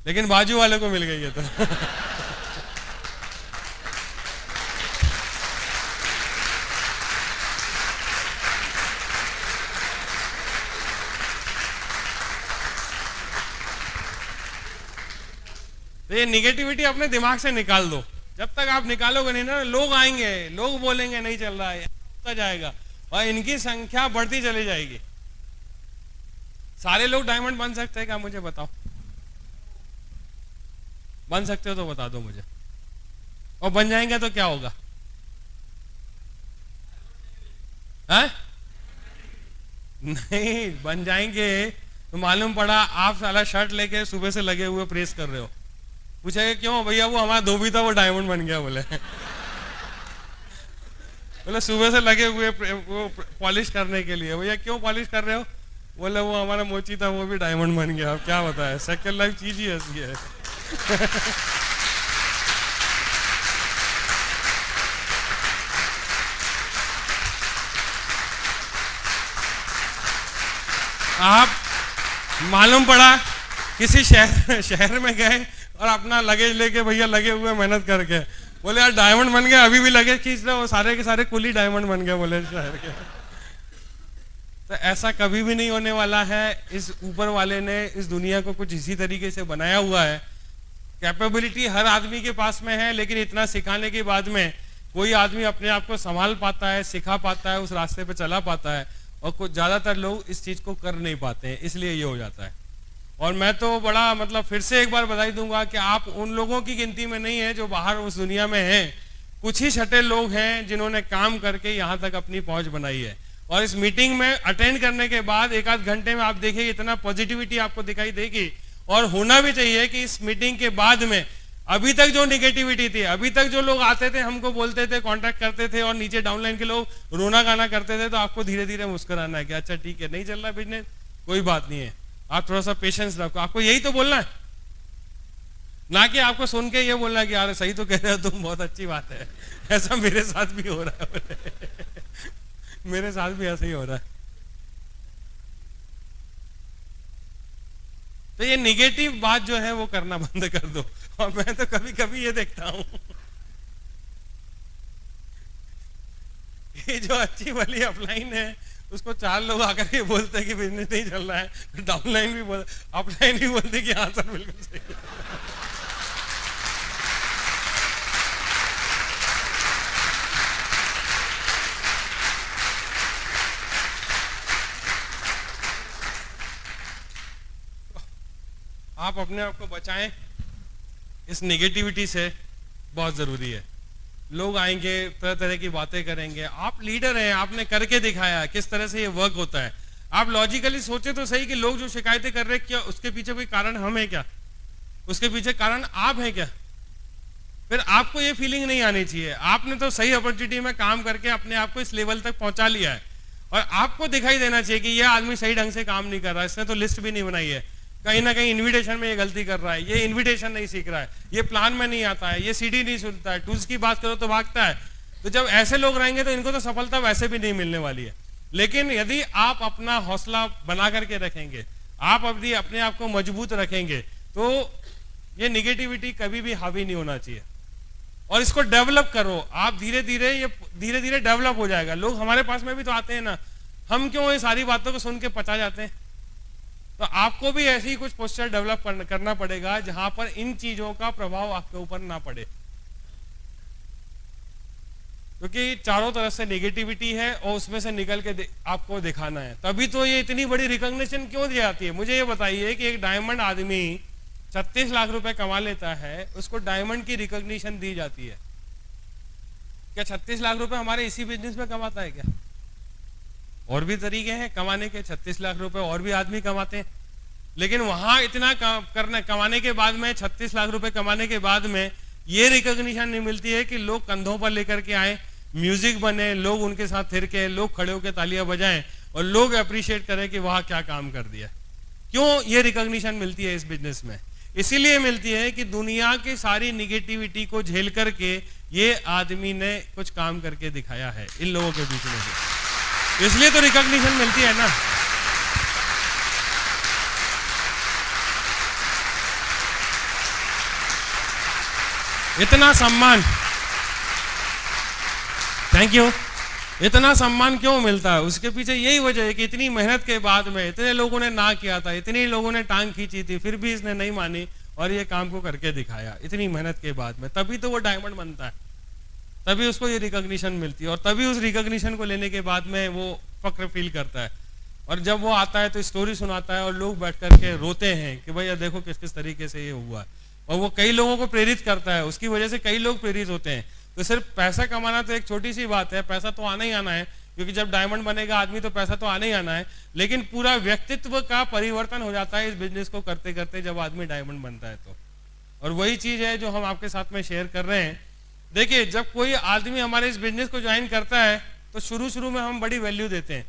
[SPEAKER 1] लेकिन बाजू वाले को मिल गई है तो तो ये निगेटिविटी अपने दिमाग से निकाल दो। जब तक आप निकालोगे नहीं ना, लोग आएंगे, लोग बोलेंगे नहीं चल रहा है, होता जाएगा और इनकी संख्या बढ़ती चली जाएगी। सारे लोग डायमंड बन सकते हैं क्या? मुझे बताओ, बन सकते हो तो बता दो मुझे। और बन जाएंगे तो क्या होगा? है? नहीं बन जाएंगे तो मालूम पड़ा आप साला शर्ट लेके सुबह से लगे हुए प्रेस कर रहे हो, पूछेगा क्यों भैया? वो हमारा धोबी था, वो डायमंड बन गया। बोले बोले सुबह से लगे हुए वो पॉलिश करने के लिए। भैया क्यों पॉलिश कर रहे हो? बोले वो हमारा मोची था, वो भी डायमंड बन गया। अब क्या बताए, सेकंड लाइफ चीज ही ऐसी है। आप मालूम पड़ा किसी शहर में गए और अपना लगेज लेके भैया लगे हुए मेहनत करके, बोले यार डायमंड बन गए, अभी भी लगेज खींच रहे हो, सारे के सारे कुली डायमंड बन गए बोले शहर के। तो ऐसा कभी भी नहीं होने वाला है। इस ऊपर वाले ने इस दुनिया को कुछ इसी तरीके से बनाया हुआ है। कैपेबिलिटी हर आदमी के पास में है, लेकिन इतना सिखाने के बाद में कोई आदमी अपने आप को संभाल पाता है, सिखा पाता है, उस रास्ते पे चला पाता है, और कुछ ज्यादातर लोग इस चीज को कर नहीं पाते हैं, इसलिए ये हो जाता है। और मैं तो बड़ा मतलब फिर से एक बार बधाई दूंगा कि आप उन लोगों की गिनती में नहीं है जो बाहर उस दुनिया में हैं। कुछ ही छठे लोग हैं जिन्होंने काम करके यहाँ तक अपनी पहुंच बनाई है। और इस मीटिंग में अटेंड करने के बाद एक आध घंटे में आप देखिए इतना पॉजिटिविटी आपको दिखाई देगी। और होना भी चाहिए कि इस मीटिंग के बाद में अभी तक जो निगेटिविटी थी, अभी तक जो लोग आते थे, हमको बोलते थे, कांटेक्ट करते थे और नीचे डाउनलाइन के लोग रोना गाना करते थे, तो आपको धीरे धीरे मुस्कुराना है कि अच्छा ठीक है, नहीं चल रहा बिजनेस, कोई बात नहीं है, आप थोड़ा सा पेशेंस रखो। आपको यही तो बोलना है, ना कि आपको सुन के ये बोलना कि यार सही तो कह रहे हो तुम, बहुत अच्छी बात है। ऐसा मेरे साथ भी हो रहा है मेरे साथ भी ऐसा ही हो रहा है। तो ये निगेटिव बात जो है वो करना बंद कर दो। और मैं तो कभी कभी ये देखता हूं ये जो अच्छी वाली अपलाइन है उसको 4 लोग आकर के बोलते हैं कि बिजनेस नहीं चल रहा है, डाउनलाइन भी बोल, अपलाइन भी बोलते कि हाँ सर बिल्कुल सही है। आप अपने आप को बचाएं इस नेगेटिविटी से, बहुत जरूरी है। लोग आएंगे, तरह तरह की बातें करेंगे। आप लीडर हैं, आपने करके दिखाया किस तरह से ये वर्क होता है। आप लॉजिकली सोचे तो सही कि लोग जो शिकायतें कर रहे हैं, क्या उसके पीछे कोई कारण हम है क्या? उसके पीछे कारण आप हैं क्या? फिर आपको ये फीलिंग नहीं आनी चाहिए। आपने तो सही अपॉर्चुनिटी में काम करके अपने आप को इस लेवल तक पहुंचा लिया है, और आपको दिखाई देना चाहिए कि ये आदमी सही ढंग से काम नहीं कर रहा है, इसने तो लिस्ट भी नहीं बनाई है, कहीं ना कहीं इन्विटेशन में ये गलती कर रहा है, ये इन्विटेशन नहीं सीख रहा है, ये प्लान में नहीं आता है, ये सीडी नहीं सुनता है, टूल्स की बात करो तो भागता है। तो जब ऐसे लोग रहेंगे तो इनको तो सफलता वैसे भी नहीं मिलने वाली है। लेकिन यदि आप अपना हौसला बना करके रखेंगे, आप अपने आप को मजबूत रखेंगे, तो ये निगेटिविटी कभी भी हावी नहीं होना चाहिए। और इसको डेवलप करो आप, धीरे धीरे डेवलप हो जाएगा। लोग हमारे पास में भी तो आते हैं ना, हम क्यों ये सारी बातों को सुन के पचा जाते हैं? तो आपको भी ऐसी ही कुछ पोस्चर डेवलप करना पड़ेगा जहां पर इन चीजों का प्रभाव आपके ऊपर ना पड़े, क्योंकि चारों तरफ से नेगेटिविटी है और उसमें से निकल के आपको दिखाना है। तभी तो ये इतनी बड़ी रिकॉग्निशन क्यों दी जाती है? मुझे ये बताइए कि एक डायमंड आदमी 36 लाख रुपए कमा लेता है, उसको डायमंड की रिकॉग्निशन दी जाती है। क्या 36 लाख रुपए हमारे इसी बिजनेस में कमाता है क्या? और भी तरीके हैं कमाने के, 36 लाख रुपए और भी आदमी कमाते हैं। लेकिन वहां इतना कमाने के बाद में, 36 लाख रुपए कमाने के बाद में ये रिकॉग्निशन नहीं मिलती है कि लोग कंधों पर लेकर के आए, म्यूजिक बने, लोग उनके साथ थिरके, लोग खड़े होकर तालियां बजाएं और लोग अप्रिशिएट करें कि वाह क्या काम कर दिया। क्यों ये रिकॉग्निशन मिलती है इस बिजनेस में? इसीलिए मिलती है कि दुनिया की सारी निगेटिविटी को झेल करके ये आदमी ने कुछ काम करके दिखाया है इन लोगों के बीच में से, इसलिए तो रिकॉग्निशन मिलती है ना। इतना सम्मान, थैंक यू, इतना सम्मान क्यों मिलता है? उसके पीछे यही वजह है कि इतनी मेहनत के बाद में इतने लोगों ने ना किया था, इतने लोगों ने टांग खींची थी, फिर भी इसने नहीं मानी और ये काम को करके दिखाया इतनी मेहनत के बाद में, तभी तो वो डायमंड बनता है, तभी उसको ये रिकॉग्निशन मिलती है। और तभी उस रिकॉग्निशन को लेने के बाद में वो फक्र फील करता है, और जब वो आता है तो स्टोरी सुनाता है और लोग बैठ करके रोते हैं कि भैया देखो किस किस तरीके से ये हुआ, और वो कई लोगों को प्रेरित करता है, उसकी वजह से कई लोग प्रेरित होते हैं। तो सिर्फ पैसा कमाना तो एक छोटी सी बात है, पैसा तो आना ही आना है, क्योंकि जब डायमंड बनेगा आदमी तो पैसा तो आना ही आना है, लेकिन पूरा व्यक्तित्व का परिवर्तन हो जाता है इस बिजनेस को करते करते जब आदमी डायमंड बनता है तो। और वही चीज है जो हम आपके साथ में शेयर कर रहे हैं। देखिए, जब कोई आदमी हमारे इस बिजनेस को ज्वाइन करता है तो शुरू में हम बड़ी वैल्यू देते हैं।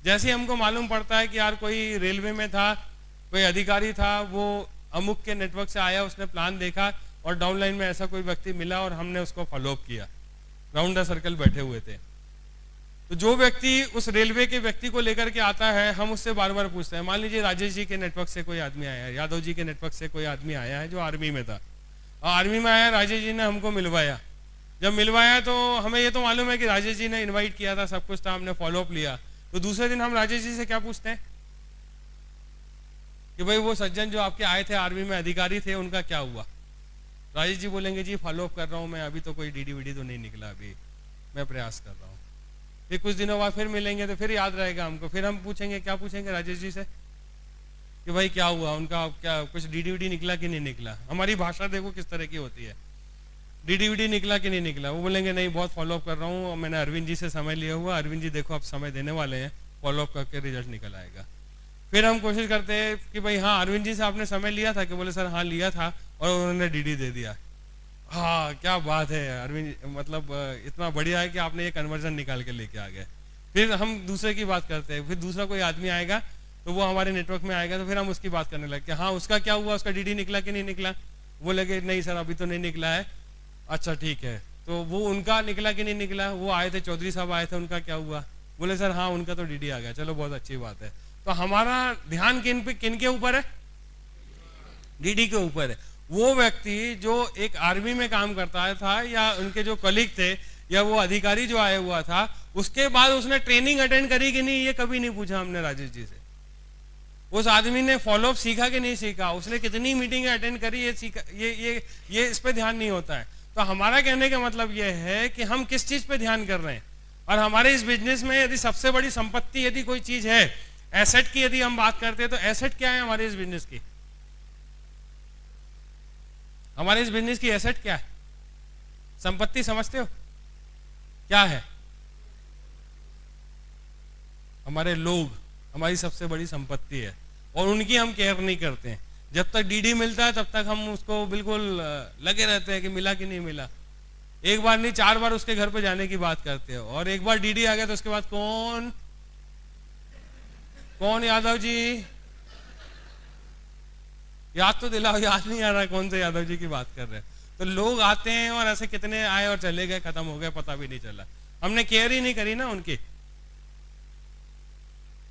[SPEAKER 1] जैसे हमको मालूम पड़ता है कि यार कोई रेलवे में था, कोई अधिकारी था, वो अमुक के नेटवर्क से आया, उसने प्लान देखा और डाउनलाइन में ऐसा कोई व्यक्ति मिला और हमने उसको फॉलोअप किया, राउंड द सर्कल बैठे हुए थे। तो जो व्यक्ति उस रेलवे के व्यक्ति को लेकर के आता है, हम उससे बार बार पूछते हैं। मान लीजिए राजेश जी के नेटवर्क से कोई आदमी आया है, यादव जी के नेटवर्क से कोई आदमी आया है जो आर्मी में था, और आर्मी में आया, राजेश जी ने हमको मिलवाया। जब मिलवाया तो हमें ये तो मालूम है कि राजेश जी ने इन्वाइट किया था, सब कुछ था, हमने फॉलोअप लिया। तो दूसरे दिन हम राजेश जी से क्या पूछते हैं कि भाई वो सज्जन जो आपके आए थे आर्मी में अधिकारी थे, उनका क्या हुआ? राजेश जी बोलेंगे जी फॉलोअप कर रहा हूँ मैं, अभी तो कोई डीडी वीडी तो नहीं निकला, अभी मैं प्रयास कर रहा हूँ। फिर कुछ दिनों बाद फिर मिलेंगे तो फिर याद रहेगा हमको, फिर हम पूछेंगे, क्या पूछेंगे राजेश जी से कि भाई क्या हुआ, उनका क्या कुछ डीडी वीडी निकला कि नहीं निकला। हमारी भाषा देखो किस तरह की होती है, डीडी वीडी निकला कि नहीं निकला। वो बोलेंगे नहीं बहुत फॉलोअप कर रहा हूँ, मैंने अरविंद जी से समय लिया हुआ, अरविंद जी देखो आप समय देने वाले हैं, फॉलोअप करके रिजल्ट निकल आएगा। फिर हम कोशिश करते हैं कि भाई हाँ अरविंद जी से आपने समय लिया था कि? बोले सर हाँ लिया था और उन्होंने डीडी दे दिया। हाँ क्या बात है अरविंद, मतलब इतना बढ़िया है कि आपने ये कन्वर्जन निकाल के लेके आ गए। फिर हम दूसरे की बात करते हैं, फिर दूसरा कोई आदमी आएगा तो वो हमारे नेटवर्क में आएगा, तो फिर हम उसकी बात करने लगते हैं, हाँ उसका क्या हुआ, उसका डीडी निकला कि नहीं निकला? वो लगे नहीं सर अभी तो नहीं निकला है। अच्छा ठीक है, तो वो उनका निकला कि नहीं निकला? वो आए थे, चौधरी साहब आए थे, उनका क्या हुआ? बोले सर हाँ उनका तो डीडी आ गया। चलो बहुत अच्छी बात है। तो हमारा ध्यान किन के ऊपर है? डीडी के ऊपर है। वो व्यक्ति जो एक आर्मी में काम करता था, या उनके जो कलीग थे, या वो अधिकारी जो आया हुआ था, उसके बाद उसने ट्रेनिंग अटेंड करी कि नहीं, ये कभी नहीं पूछा हमने राजेश जी से। उस आदमी ने फॉलोअप सीखा कि नहीं सीखा, उसने कितनी मीटिंगें अटेंड करी, ये सीखा, ये इस पे ध्यान नहीं होता है। तो हमारा कहने का मतलब ये है कि हम किस चीज पे ध्यान कर रहे हैं। और हमारे इस बिजनेस में यदि सबसे बड़ी संपत्ति यदि कोई चीज है, एसेट की यदि हम बात करते हैं, तो एसेट क्या है हमारे इस बिजनेस की? हमारे इस बिजनेस की एसेट क्या है? संपत्ति समझते हो? क्या है? हमारे लोग हमारी सबसे बड़ी संपत्ति है और उनकी हम केयर नहीं करते हैं। जब तक डीडी मिलता है तब तक हम उसको बिल्कुल लगे रहते हैं कि मिला कि नहीं मिला। एक बार नहीं 4 बार उसके घर पे जाने की बात करते हो, और एक बार डीडी आ गया तो उसके बाद कौन कौन यादव जी, याद तो दिलाओ, याद नहीं आ रहा कौन से यादव जी की बात कर रहे हैं। तो लोग आते हैं और ऐसे कितने आए और चले गए, खत्म हो गए, पता भी नहीं चला, हमने केयर ही नहीं करी ना उनकी।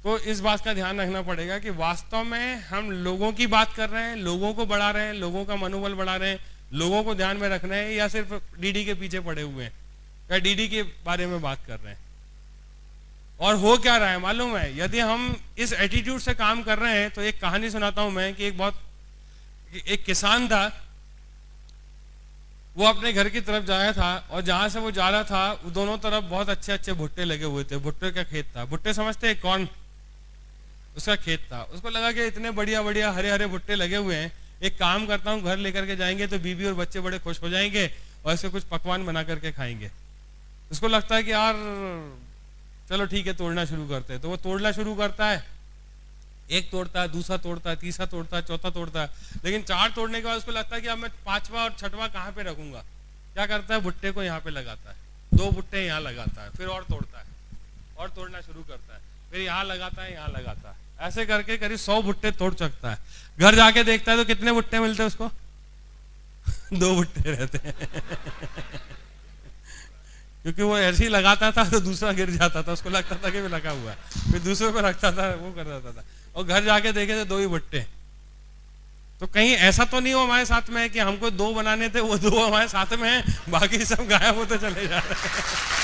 [SPEAKER 1] तो इस बात का ध्यान रखना पड़ेगा कि वास्तव में हम लोगों की बात कर रहे हैं, लोगों को बढ़ा रहे हैं, लोगों का मनोबल बढ़ा रहे हैं, लोगों को ध्यान में रख रहे हैं, या सिर्फ डीडी के पीछे पड़े हुए हैं या डीडी के बारे में बात कर रहे हैं। और हो क्या रहा है मालूम है? यदि हम इस एटीट्यूड से काम कर रहे हैं तो एक कहानी सुनाता हूं मैं कि एक किसान था, वो अपने घर की तरफ जाया था और जहां से वो जा रहा था वो दोनों तरफ बहुत अच्छे अच्छे भुट्टे लगे हुए थे। भुट्टे का खेत था, भुट्टे समझते हैं कौन, उसका खेत था। उसको लगा कि इतने बढ़िया बढ़िया हरे हरे भुट्टे लगे हुए हैं, एक काम करता हूँ घर लेकर के जाएंगे तो बीबी और बच्चे बड़े खुश हो जाएंगे और ऐसे कुछ पकवान बना करके खाएंगे। उसको लगता है कि यार चलो ठीक है तोड़ना शुरू करते हैं। तो वो तोड़ना शुरू करता है, एक तोड़ता है, दूसरा तोड़ता है, तीसरा तोड़ता है, चौथा तोड़ता है, लेकिन 4 तोड़ने के बाद उसको लगता है कि अब मैं 5वां और 6वां कहाँ पे रखूंगा। क्या करता है, भुट्टे को यहाँ पे लगाता है, 2 भुट्टे यहाँ लगाता है, फिर और तोड़ता है और तोड़ना शुरू करता है, फिर यहाँ लगाता है, यहाँ लगाता है, ऐसे करके करीब 100 भुट्टे तोड़ सकता है। घर जाके देखता है तो कितने भुट्टे मिलते हैं उसको 2 भुट्टे रहते हैं क्योंकि वो ऐसे ही लगाता था तो दूसरा गिर जाता था, उसको लगता था कि वो लगा हुआ है, फिर दूसरे पे रखता था, वो कर देता था, और घर जाके देखे तो 2 ही भुट्टे। तो कहीं ऐसा तो नहीं हो हमारे साथ में कि हमको 2 बनाने थे, वो 2 हमारे साथ में है, बाकी सब गायब होते चले जा रहे हैं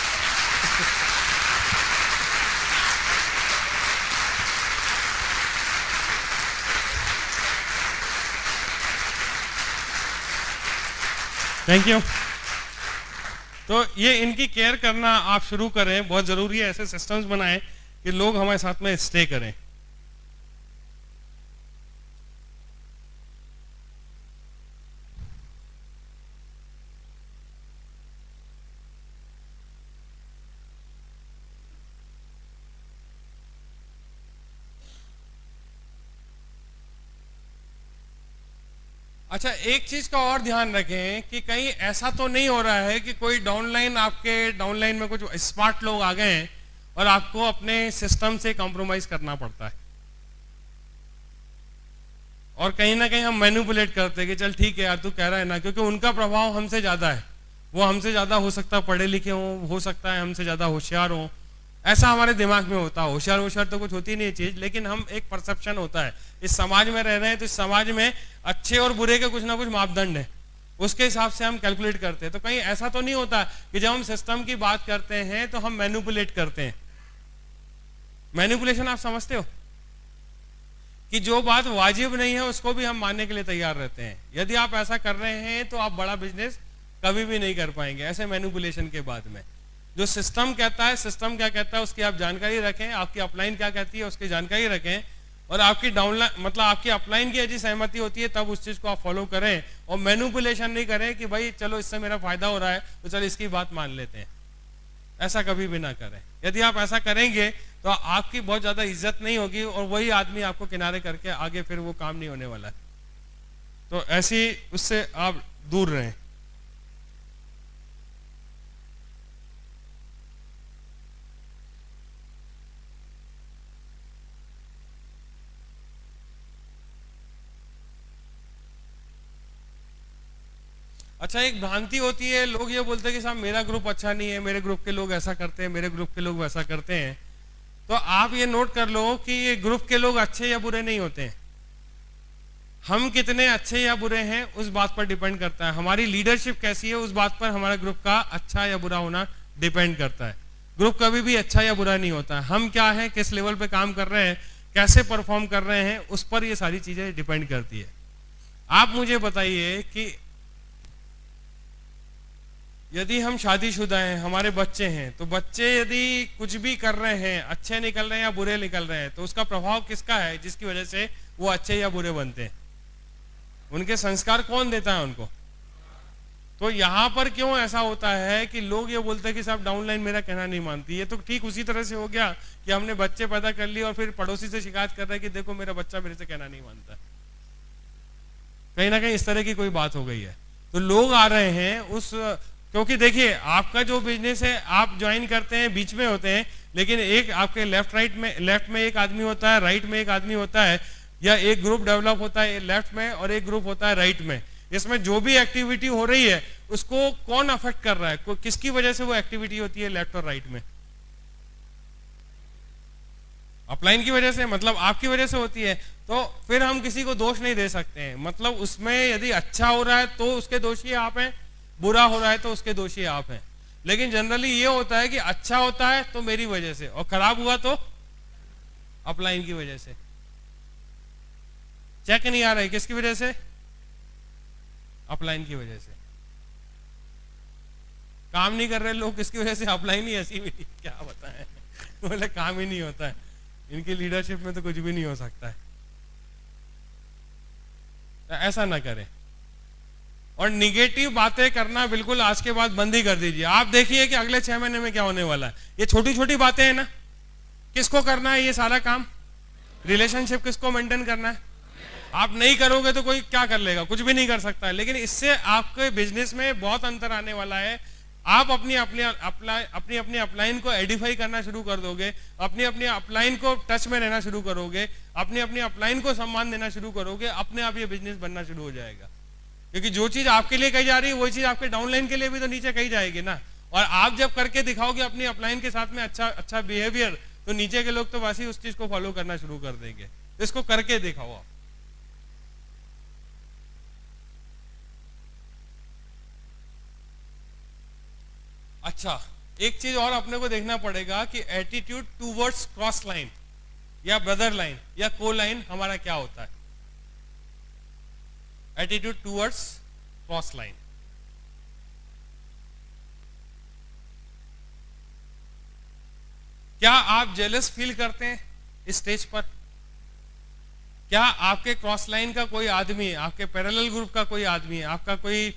[SPEAKER 1] थैंक यू। तो ये इनकी केयर करना आप शुरू करें, बहुत जरूरी है। ऐसे सिस्टम्स बनाएं कि लोग हमारे साथ में स्टे करें। अच्छा, एक चीज का और ध्यान रखें कि कहीं ऐसा तो नहीं हो रहा है कि कोई आपके डाउनलाइन में कुछ स्मार्ट लोग आ गए हैं और आपको अपने सिस्टम से कॉम्प्रोमाइज करना पड़ता है, और कहीं ना कहीं हम मैनिपुलेट करते हैं कि चल ठीक है यार तू कह रहा है ना, क्योंकि उनका प्रभाव हमसे ज्यादा है, वो हमसे ज्यादा हो सकता है पढ़े लिखे हो सकता है हमसे ज्यादा होशियार हो, ऐसा हमारे दिमाग में होता है। होशियार तो कुछ होती नहीं चीज, लेकिन हम एक परसेप्शन होता है, इस समाज में रह रहे हैं तो इस समाज में अच्छे और बुरे के कुछ ना कुछ मापदंड है, उसके हिसाब से हम कैलकुलेट करते हैं। तो कहीं ऐसा तो नहीं होता कि जब हम सिस्टम की बात करते हैं तो हम मैनिपुलेट करते हैं। मैनिपुलेशन आप समझते हो कि जो बात वाजिब नहीं है उसको भी हम मानने के लिए तैयार रहते हैं। यदि आप ऐसा कर रहे हैं तो आप बड़ा बिजनेस कभी भी नहीं कर पाएंगे ऐसे मैनिपुलेशन के बाद में। जो सिस्टम कहता है, सिस्टम क्या कहता है उसकी आप जानकारी रखें, आपकी अपलाइन क्या कहती है उसकी जानकारी रखें, और आपकी डाउनलाइन मतलब आपकी अपलाइन की यदि सहमति होती है तब उस चीज को आप फॉलो करें, और मैनिपुलेशन नहीं करें कि भाई चलो इससे मेरा फायदा हो रहा है तो चलो इसकी बात मान लेते हैं। ऐसा कभी भी ना करें। यदि आप ऐसा करेंगे तो आपकी बहुत ज्यादा इज्जत नहीं होगी और वही आदमी आपको किनारे करके आगे फिर वो काम नहीं होने वाला है। तो ऐसी उससे आप दूर रहें। अच्छा, एक भ्रांति होती है, लोग ये बोलते हैं कि साहब मेरा ग्रुप अच्छा नहीं है, मेरे ग्रुप के लोग ऐसा करते हैं, मेरे ग्रुप के लोग वैसा करते हैं। तो आप ये नोट कर लो कि ये ग्रुप के लोग अच्छे या बुरे नहीं होते हैं। हम कितने अच्छे या बुरे हैं उस बात पर डिपेंड करता है, हमारी लीडरशिप कैसी है उस बात पर हमारे ग्रुप का अच्छा या बुरा होना डिपेंड करता है। ग्रुप कभी भी अच्छा या बुरा नहीं होता है, हम क्या है, किस लेवल पे काम कर रहे हैं, कैसे परफॉर्म कर रहे हैं, उस पर ये सारी चीजें डिपेंड करती है। आप मुझे बताइए कि यदि हम शादीशुदा हैं, हमारे बच्चे हैं, तो बच्चे यदि कुछ भी कर रहे हैं, अच्छे निकल रहे हैं या बुरे निकल रहे हैं, तो उसका प्रभाव किसका है जिसकी वजह से वो अच्छे या बुरे बनते हैं? उनके संस्कार कौन देता है उनको? तो यहां पर क्यों ऐसा होता है कि लोग ये बोलते हैं कि साहब डाउनलाइन मेरा कहना नहीं मानती है। तो ठीक उसी तरह से हो गया कि हमने बच्चे पैदा कर लिए और फिर पड़ोसी से शिकायत कर रहे हैं कि देखो मेरा बच्चा मेरे से कहना नहीं मानता। कहीं ना कहीं इस तरह की कोई बात हो गई है। तो लोग आ रहे हैं उस, क्योंकि देखिए आपका जो बिजनेस है आप ज्वाइन करते हैं, बीच में होते हैं, लेकिन एक आपके लेफ्ट में एक आदमी होता है, राइट में एक आदमी होता है, या एक ग्रुप डेवलप होता है लेफ्ट में और एक ग्रुप होता है राइट में। इसमें जो भी एक्टिविटी हो रही है उसको कौन अफेक्ट कर रहा है, किसकी वजह से वो एक्टिविटी होती है लेफ्ट और राइट में? अपलाइन की वजह से, मतलब आपकी वजह से होती है। तो फिर हम किसी को दोष नहीं दे सकते हैं। मतलब उसमें यदि अच्छा हो रहा है तो उसके दोषी आप हैं, बुरा हो रहा है तो उसके दोषी आप हैं। लेकिन जनरली ये होता है कि अच्छा होता है तो मेरी वजह से, और खराब हुआ तो अपलाइन की वजह से। चेक नहीं आ रहा है किसकी वजह से? अपलाइन की वजह से। काम नहीं कर रहे लोग किसकी वजह से? अपलाइन ही ऐसी भी क्या बताएं बोले काम ही नहीं होता है इनकी लीडरशिप में, तो कुछ भी नहीं हो सकता है। तो ऐसा ना करें और निगेटिव बातें करना बिल्कुल आज के बाद बंद ही कर दीजिए। आप देखिए कि अगले 6 महीने में क्या होने वाला है। ये छोटी छोटी बातें हैं ना, किसको करना है ये सारा काम? रिलेशनशिप किसको मेंटेन करना है? आप नहीं करोगे तो कोई क्या कर लेगा? कुछ भी नहीं कर सकता है। लेकिन इससे आपके बिजनेस में बहुत अंतर आने वाला है। आप अपनी अपनी अपलाइन को एडिफाई करना शुरू कर दोगे, अपनी अपनी अपलाइन को टच में रहना शुरू करोगे, अपनी अपनी अपलाइन को सम्मान देना शुरू करोगे, अपने आप ये बिजनेस बनना शुरू हो जाएगा। क्योंकि जो चीज आपके लिए कही जा रही है वही चीज आपके डाउनलाइन के लिए भी तो नीचे कही जाएगी ना। और आप जब करके दिखाओगे अपनी अपलाइन के साथ में अच्छा बिहेवियर, तो नीचे के लोग तो वैसे ही उस चीज को फॉलो करना शुरू कर देंगे। तो इसको करके दिखाओ आप। अच्छा, एक चीज और अपने को देखना पड़ेगा कि एटीट्यूड टूवर्ड्स क्रॉस लाइन या ब्रदर लाइन या को लाइन हमारा क्या होता है। एटीट्यूड टूवर्ड्स क्रॉस लाइन, क्या आप जेलस फील करते हैं इस स्टेज पर? क्या आपके क्रॉस लाइन का कोई आदमी, आपके पैरेलल ग्रुप का कोई आदमी, आपका कोई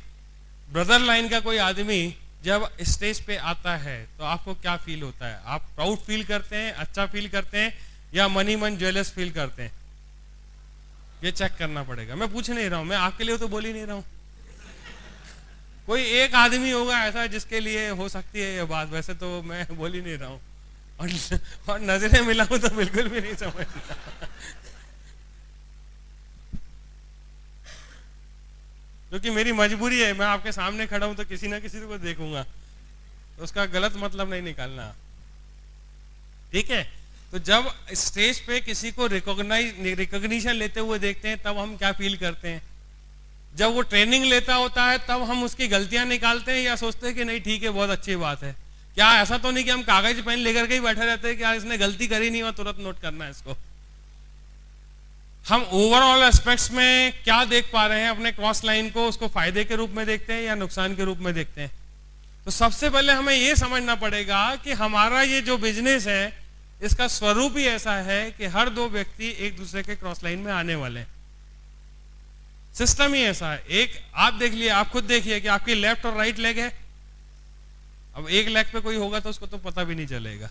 [SPEAKER 1] ब्रदर लाइन का कोई आदमी जब स्टेज पे आता है तो आपको क्या फील होता है? आप प्राउड फील करते हैं, अच्छा फील करते हैं, या मन ही मन जेलस फील करते हैं? ये चेक करना पड़ेगा। मैं पूछ नहीं रहा हूं, मैं आपके लिए तो बोल ही नहीं रहा हूं। कोई एक आदमी होगा ऐसा जिसके लिए हो सकती है ये बात, वैसे तो मैं बोल ही नहीं रहा हूं। और नजरें मिलाऊं तो बिल्कुल भी नहीं समझता। क्योंकि मेरी मजबूरी है, मैं आपके सामने खड़ा हूं तो किसी ना किसी को देखूंगा, तो उसका गलत मतलब नहीं निकालना, ठीक है? तो जब स्टेज पे किसी को रिकॉग्निशन लेते हुए देखते हैं तब हम क्या फील करते हैं? जब वो ट्रेनिंग लेता होता है तब हम उसकी गलतियां निकालते हैं या सोचते हैं कि नहीं ठीक है बहुत अच्छी बात है? क्या ऐसा तो नहीं कि हम कागज पेन लेकर के ही बैठे रहते हैं कि यार इसने गलती करी नहीं और तुरंत नोट करना है इसको? हम ओवरऑल एस्पेक्ट्स में क्या देख पा रहे हैं अपने क्रॉस लाइन को? उसको फायदे के रूप में देखते हैं या नुकसान के रूप में देखते हैं? तो सबसे पहले हमें यह समझना पड़ेगा कि हमारा ये जो बिजनेस है इसका स्वरूप ही ऐसा है कि हर दो व्यक्ति एक दूसरे के क्रॉस लाइन में आने वाले हैं। सिस्टम ही ऐसा है। एक आप देख लिए, आप खुद देखिए कि आपकी लेफ्ट और राइट लेग है। अब एक लेग पे कोई होगा तो उसको तो पता भी नहीं चलेगा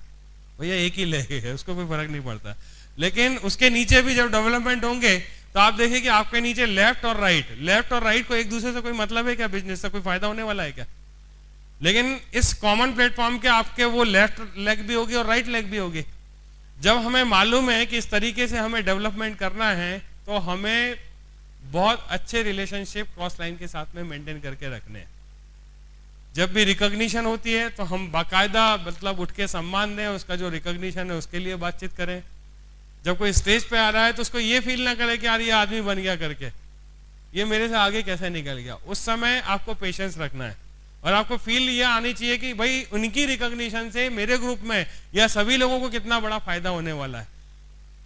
[SPEAKER 1] भैया एक ही लेग है, उसको कोई फर्क नहीं पड़ता। लेकिन उसके नीचे भी जब डेवलपमेंट होंगे तो आप देखिए कि आपके नीचे लेफ्ट और राइट को एक दूसरे से कोई मतलब है क्या? बिजनेस से कोई फायदा होने वाला है क्या? लेकिन इस कॉमन प्लेटफॉर्म के आपके वो लेफ्ट लेग भी होगी और राइट लेग भी होगी। जब हमें मालूम है कि इस तरीके से हमें डेवलपमेंट करना है तो हमें बहुत अच्छे रिलेशनशिप क्रॉस लाइन के साथ में मेंटेन करके रखने हैं। जब भी रिकॉग्निशन होती है तो हम बाकायदा मतलब उठ के सम्मान दें, उसका जो रिकॉग्निशन है उसके लिए बातचीत करें। जब कोई स्टेज पे आ रहा है तो उसको ये फील ना करे कि यार ये आदमी बन गया करके, ये मेरे से आगे कैसे निकल गया। उस समय आपको पेशेंस रखना है और आपको फील ये आनी चाहिए कि भाई उनकी रिकॉग्निशन से मेरे ग्रुप में या सभी लोगों को कितना बड़ा फायदा होने वाला है।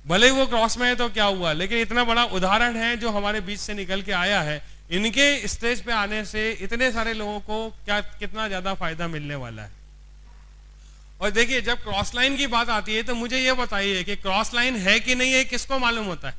[SPEAKER 1] भले ही वो क्रॉस में है तो क्या हुआ, लेकिन इतना बड़ा उदाहरण है जो हमारे बीच से निकल के आया है। इनके स्टेज पे आने से इतने सारे लोगों को क्या कितना ज्यादा फायदा मिलने वाला है। और देखिए जब क्रॉस लाइन की बात आती है तो मुझे यह बताइए कि क्रॉस लाइन है कि नहीं है, किसको मालूम होता है?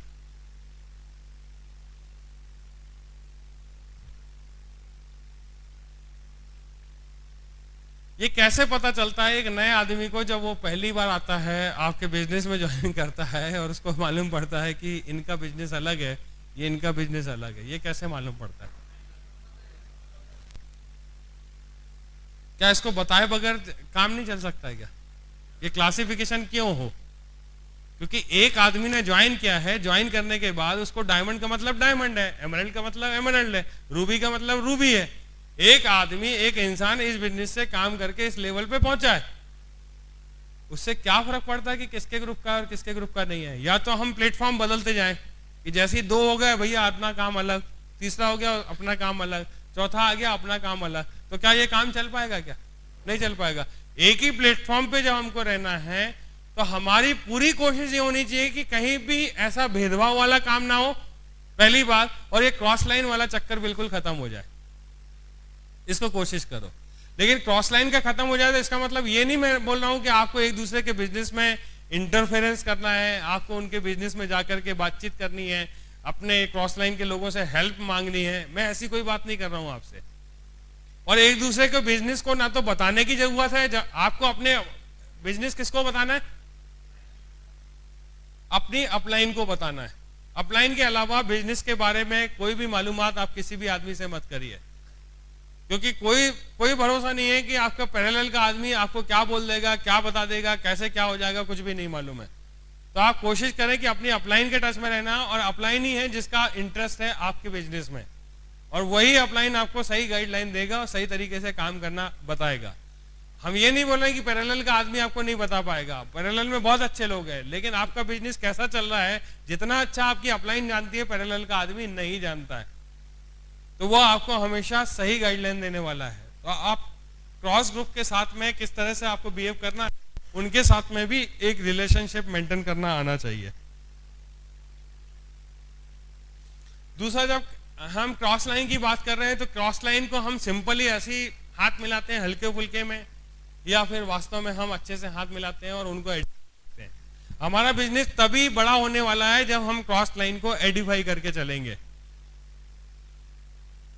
[SPEAKER 1] ये कैसे पता चलता है एक नए आदमी को जब वो पहली बार आता है आपके बिजनेस में ज्वाइन करता है और उसको मालूम पड़ता है कि इनका बिजनेस अलग है, ये इनका बिजनेस अलग है, ये कैसे मालूम पड़ता है? क्या इसको बताए बगैर काम नहीं चल सकता है क्या? ये क्लासिफिकेशन क्यों हो? क्योंकि एक आदमी ने ज्वाइन किया है, ज्वाइन करने के बाद उसको डायमंड का मतलब डायमंड है, एमरल्ड का मतलब एमरल्ड है, रूबी का मतलब रूबी है। एक आदमी, एक इंसान इस बिजनेस से काम करके इस लेवल पे पहुंचा है, उससे क्या फर्क पड़ता है कि किसके ग्रुप का और किसके ग्रुप का नहीं है? या तो हम प्लेटफॉर्म बदलते जाएं कि जैसे ही 2 हो गए भैया अपना काम अलग, तीसरा हो गया अपना काम अलग, चौथा आ गया अपना काम अलग, तो क्या ये काम चल पाएगा? क्या नहीं चल पाएगा। एक ही प्लेटफॉर्म पे जब हमको रहना है तो हमारी पूरी कोशिश ये होनी चाहिए कि कहीं भी ऐसा भेदभाव वाला काम ना हो, पहली बात, और ये क्रॉस लाइन वाला चक्कर बिल्कुल खत्म हो जाए, इसको कोशिश करो। लेकिन क्रॉस लाइन का खत्म हो जाए तो इसका मतलब ये नहीं मैं बोल रहा हूं कि आपको एक दूसरे के बिजनेस में इंटरफेरेंस करना है, आपको उनके बिजनेस में जाकर के बातचीत करनी है, अपने क्रॉस लाइन के लोगों से हेल्प मांगनी है, मैं ऐसी कोई बात नहीं कर रहा हूं आपसे। और एक दूसरे के बिजनेस को ना तो बताने की जरूरत है, आपको अपने बिजनेस किसको बताना है? अपनी अपलाइन को बताना है। अपलाइन के अलावा बिजनेस के बारे में कोई भी मालूमात आप किसी भी आदमी से मत करिए, क्योंकि कोई भरोसा नहीं है कि आपका पैरेलल का आदमी आपको क्या बोल देगा, क्या बता देगा, कैसे क्या हो जाएगा, कुछ भी नहीं मालूम है। तो आप कोशिश करें कि अपनी अपलाइन के टच में रहना, और अपलाइन ही है जिसका इंटरेस्ट है आपके बिजनेस में, और वही अपलाइन आपको सही गाइडलाइन देगा और सही तरीके से काम करना बताएगा। हम ये नहीं बोल रहे कि पैरेलल का आदमी आपको नहीं बता पाएगा, पैरेलल में बहुत अच्छे लोग हैं, लेकिन आपका बिजनेस कैसा चल रहा है, जितना अच्छा आपकी अपलाइन जानती है पैरेलल का आदमी नहीं जानता है, तो वो आपको हमेशा सही गाइडलाइन देने वाला है। तो आप क्रॉस ग्रुप के साथ में किस तरह से आपको बिहेव करना है, उनके साथ में भी एक रिलेशनशिप मेंटेन करना आना चाहिए। दूसरा, जब हम क्रॉस लाइन की बात कर रहे हैं तो क्रॉस लाइन को हम सिंपली ऐसी हाथ मिलाते हैं हल्के फुल्के में, या फिर वास्तव में हम अच्छे से हाथ मिलाते हैं और उनको एडिफाई हैं। हमारा बिजनेस तभी बड़ा होने वाला है जब हम क्रॉस लाइन को एडिफाई करके चलेंगे।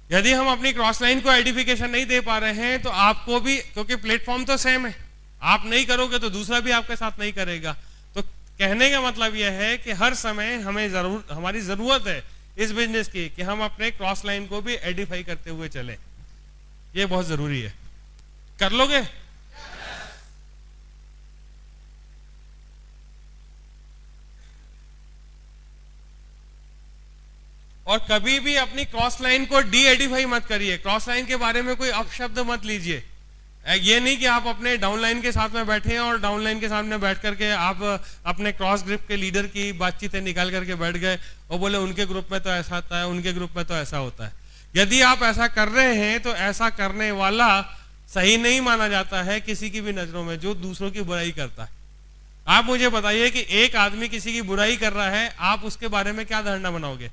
[SPEAKER 1] यदि हम अपनी क्रॉस लाइन को एडिफिकेशन नहीं दे पा रहे हैं तो आपको भी, क्योंकि प्लेटफॉर्म तो सेम है, आप नहीं करोगे तो दूसरा भी आपके साथ नहीं करेगा। तो कहने का मतलब यह है कि हर समय हमारी जरूरत है इस बिजनेस की कि हम अपने क्रॉस लाइन को भी एडिफाई करते हुए चलें। ये बहुत जरूरी है। कर लोगे? और कभी भी अपनी क्रॉस लाइन को डी एडिफाई मत करिए, क्रॉस लाइन के बारे में कोई अपशब्द मत लीजिए। ये नहीं कि आप अपने डाउनलाइन के साथ में बैठे हैं और डाउनलाइन के सामने बैठ करके आप अपने क्रॉस ग्रुप के लीडर की बातचीतें निकाल करके बैठ गए और बोले उनके ग्रुप में तो ऐसा होता है, उनके ग्रुप में तो ऐसा होता है। यदि आप ऐसा कर रहे हैं तो ऐसा करने वाला सही नहीं माना जाता है किसी की भी नजरों में, जो दूसरों की बुराई करता है। आप मुझे बताइए कि एक आदमी किसी की बुराई कर रहा है, आप उसके बारे में क्या धारणा बनाओगे?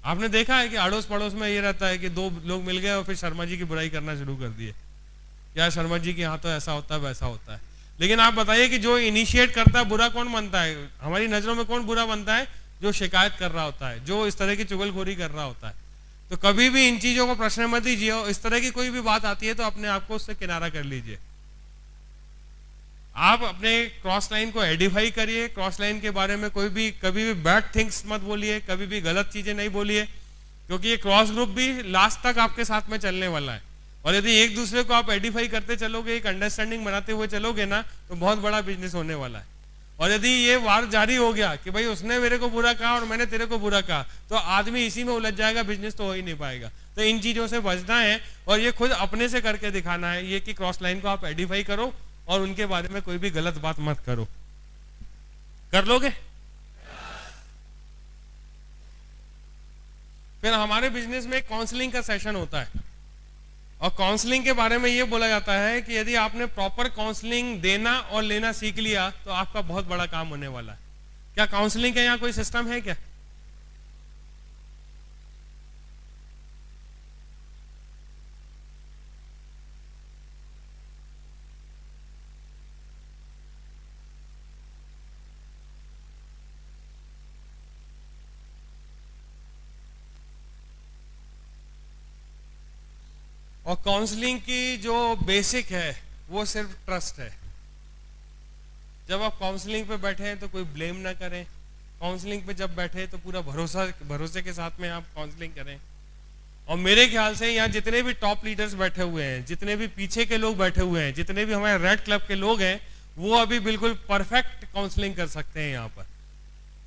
[SPEAKER 1] आपने देखा है कि अड़ोस पड़ोस में ये रहता है कि 2 लोग मिल गए और फिर शर्मा जी की बुराई करना शुरू कर दिए, क्या शर्मा जी के यहाँ तो ऐसा होता है वैसा होता है। लेकिन आप बताइए कि जो इनिशिएट करता है बुरा कौन बनता है? हमारी नजरों में कौन बुरा बनता है? जो शिकायत कर रहा होता है, जो इस तरह की चुगलखोरी कर रहा होता है। तो कभी भी इन चीजों को प्रश्न मत दीजिए, और इस तरह की कोई भी बात आती है तो अपने आप को उससे किनारा कर लीजिए। आप अपने क्रॉस लाइन को एडिफाई करिए, क्रॉस लाइन के बारे में कोई भी कभी भी बैड थिंग्स मत बोलिए, कभी भी गलत चीजें नहीं बोलिए, क्योंकि ये क्रॉस ग्रुप भी लास्ट तक आपके साथ में चलने वाला है। और यदि एक दूसरे को आप एडिफाई करते चलोगे, एक अंडरस्टैंडिंग बनाते हुए चलोगे ना, तो बहुत बड़ा बिजनेस होने वाला है। और यदि ये वार जारी हो गया कि भाई उसने मेरे को बुरा कहा और मैंने तेरे को बुरा कहा, तो आदमी इसी में उलझ जाएगा, बिजनेस तो हो ही नहीं पाएगा। तो इन चीजों से बचना है और ये खुद अपने से करके दिखाना है, ये कि क्रॉस लाइन को आप एडिफाई करो और उनके बारे में कोई भी गलत बात मत करो। कर लोगे? फिर हमारे बिजनेस में काउंसलिंग का सेशन होता है, और काउंसलिंग के बारे में ये बोला जाता है कि यदि आपने प्रॉपर काउंसलिंग देना और लेना सीख लिया तो आपका बहुत बड़ा काम होने वाला है। क्या काउंसलिंग का यहाँ कोई सिस्टम है क्या? और काउंसलिंग की जो बेसिक है वो सिर्फ ट्रस्ट है। जब आप काउंसलिंग पे बैठे हैं तो कोई ब्लेम ना करें। काउंसलिंग पे जब बैठे तो पूरा भरोसे के साथ में आप काउंसलिंग करें। और मेरे ख्याल से यहाँ जितने भी टॉप लीडर्स बैठे हुए हैं, जितने भी पीछे के लोग बैठे हुए हैं, जितने भी हमारे रेड क्लब के लोग हैं, वो अभी बिल्कुल परफेक्ट काउंसलिंग कर सकते हैं यहाँ पर।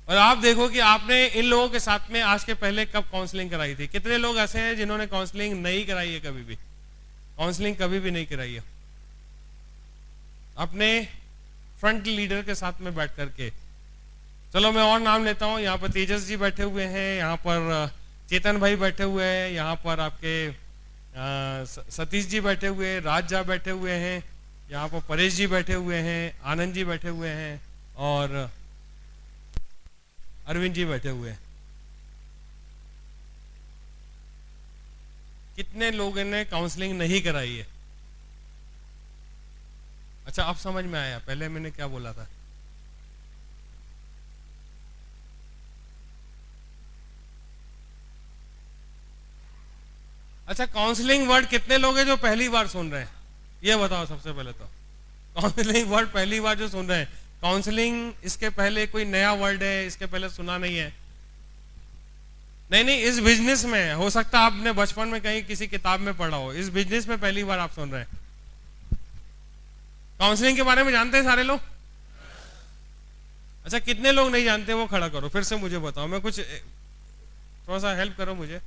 [SPEAKER 1] और आप देखो कि आपने इन लोगों के साथ में आज के पहले कब काउंसलिंग कराई थी। कितने लोग ऐसे हैं जिन्होंने काउंसलिंग नहीं कराई है, कभी भी काउंसलिंग कभी भी नहीं कराई है अपने फ्रंट लीडर के साथ में बैठ करके। चलो मैं और नाम लेता हूं। यहाँ पर तेजस जी बैठे हुए हैं, यहाँ पर चेतन भाई बैठे हुए हैं, यहाँ पर आपके सतीश जी बैठे हुए हैं, राज जा बैठे हुए हैं, यहाँ पर परेश जी बैठे हुए हैं, आनंद जी बैठे हुए हैं और अरविंद जी बैठे हुए हैं। कितने लोगों ने काउंसलिंग नहीं कराई है? अच्छा, अब समझ में आया पहले मैंने क्या बोला था। अच्छा, काउंसलिंग वर्ड कितने लोग हैं जो पहली बार सुन रहे हैं? ये बताओ सबसे पहले तो। काउंसलिंग वर्ड पहली बार जो सुन रहे हैं, काउंसलिंग इसके पहले कोई नया वर्ड है, इसके पहले सुना नहीं है? नहीं, इस बिजनेस में हो सकता है आपने बचपन में कहीं किसी किताब में पढ़ा हो, इस बिजनेस में पहली बार आप सुन रहे हैं। काउंसलिंग के बारे में जानते हैं सारे लोग? अच्छा, कितने लोग नहीं जानते वो खड़ा करो, फिर से मुझे बताओ, मैं कुछ थोड़ा सा हेल्प करो मुझे।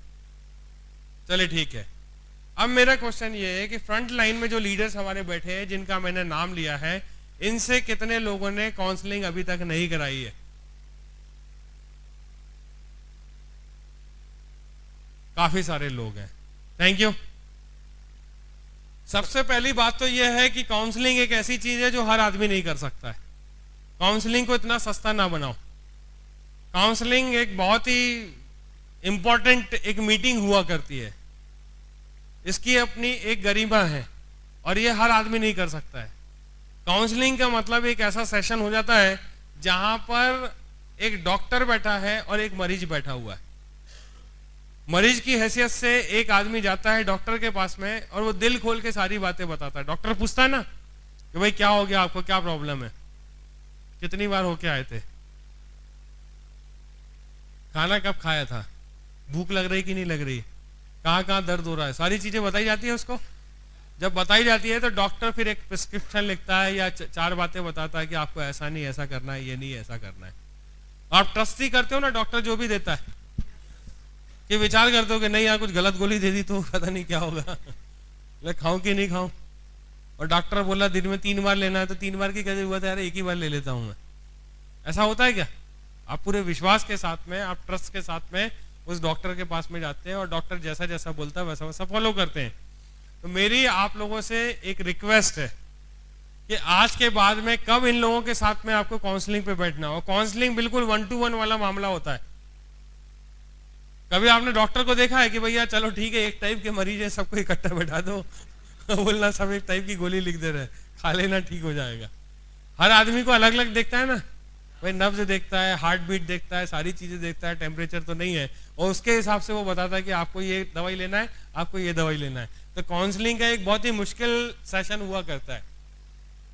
[SPEAKER 1] चलिए ठीक है। अब मेरा क्वेश्चन ये है कि फ्रंट लाइन में जो लीडर्स हमारे बैठे हैं, जिनका मैंने नाम लिया है, इनसे कितने लोगों ने काउंसलिंग अभी तक नहीं कराई है? काफी सारे लोग हैं, थैंक यू। सबसे पहली बात तो यह है कि काउंसलिंग एक ऐसी चीज है जो हर आदमी नहीं कर सकता है। काउंसलिंग को इतना सस्ता ना बनाओ। काउंसलिंग एक बहुत ही इंपॉर्टेंट एक मीटिंग हुआ करती है, इसकी अपनी एक गरिमा है और ये हर आदमी नहीं कर सकता है। काउंसलिंग का मतलब एक ऐसा सेशन हो जाता है जहां पर एक डॉक्टर बैठा है और एक मरीज बैठा हुआ है। मरीज की हैसियत से एक आदमी जाता है डॉक्टर के पास में और वो दिल खोल के सारी बातें बताता है। डॉक्टर पूछता है ना कि भाई क्या हो गया, आपको क्या प्रॉब्लम है, कितनी बार होके आए थे, खाना कब खाया था, भूख लग रही कि नहीं लग रही, कहाँ कहाँ दर्द हो रहा है, सारी चीजें बताई जाती है उसको। जब बताई जाती है तो डॉक्टर फिर एक प्रिस्क्रिप्शन लिखता है या चार बातें बताता है कि आपको ऐसा नहीं ऐसा करना है, ये नहीं ऐसा करना है। आप ट्रस्ट ही करते हो ना डॉक्टर जो भी देता है, कि विचार करते हो कि नहीं यार कुछ गलत गोली दे दी तो पता नहीं क्या होगा, मैं खाऊं कि नहीं खाऊं। और डॉक्टर बोला दिन में 3 बार लेना है तो 3 बार की क्या जरूरत है, यार एक ही बार ले लेता हूं मैं। ऐसा होता है क्या? आप पूरे विश्वास के साथ में, आप ट्रस्ट के साथ में उस डॉक्टर के पास में जाते हैं और डॉक्टर जैसा जैसा बोलता है वैसा वैसा फॉलो करते हैं। तो मेरी आप लोगों से एक रिक्वेस्ट है कि आज के बाद में कब इन लोगों के साथ में आपको काउंसलिंग पे बैठना हो। काउंसलिंग बिल्कुल 1-to-1 वाला मामला होता है। कभी आपने डॉक्टर को देखा है कि भैया चलो ठीक है एक टाइप के मरीज है सबको इकट्ठा बैठा दो, बोलना सब एक टाइप की गोली लिख दे रहे, खा लेना ठीक हो जाएगा। हर आदमी को अलग अलग देखता है ना भाई, नब्ज देखता है, हार्ट बीट देखता है, सारी चीजें देखता है, टेम्परेचर तो नहीं है, और उसके हिसाब से वो बताता है कि आपको ये दवाई लेना है, आपको ये दवाई लेना है। तो काउंसलिंग का एक बहुत ही मुश्किल सेशन हुआ करता है।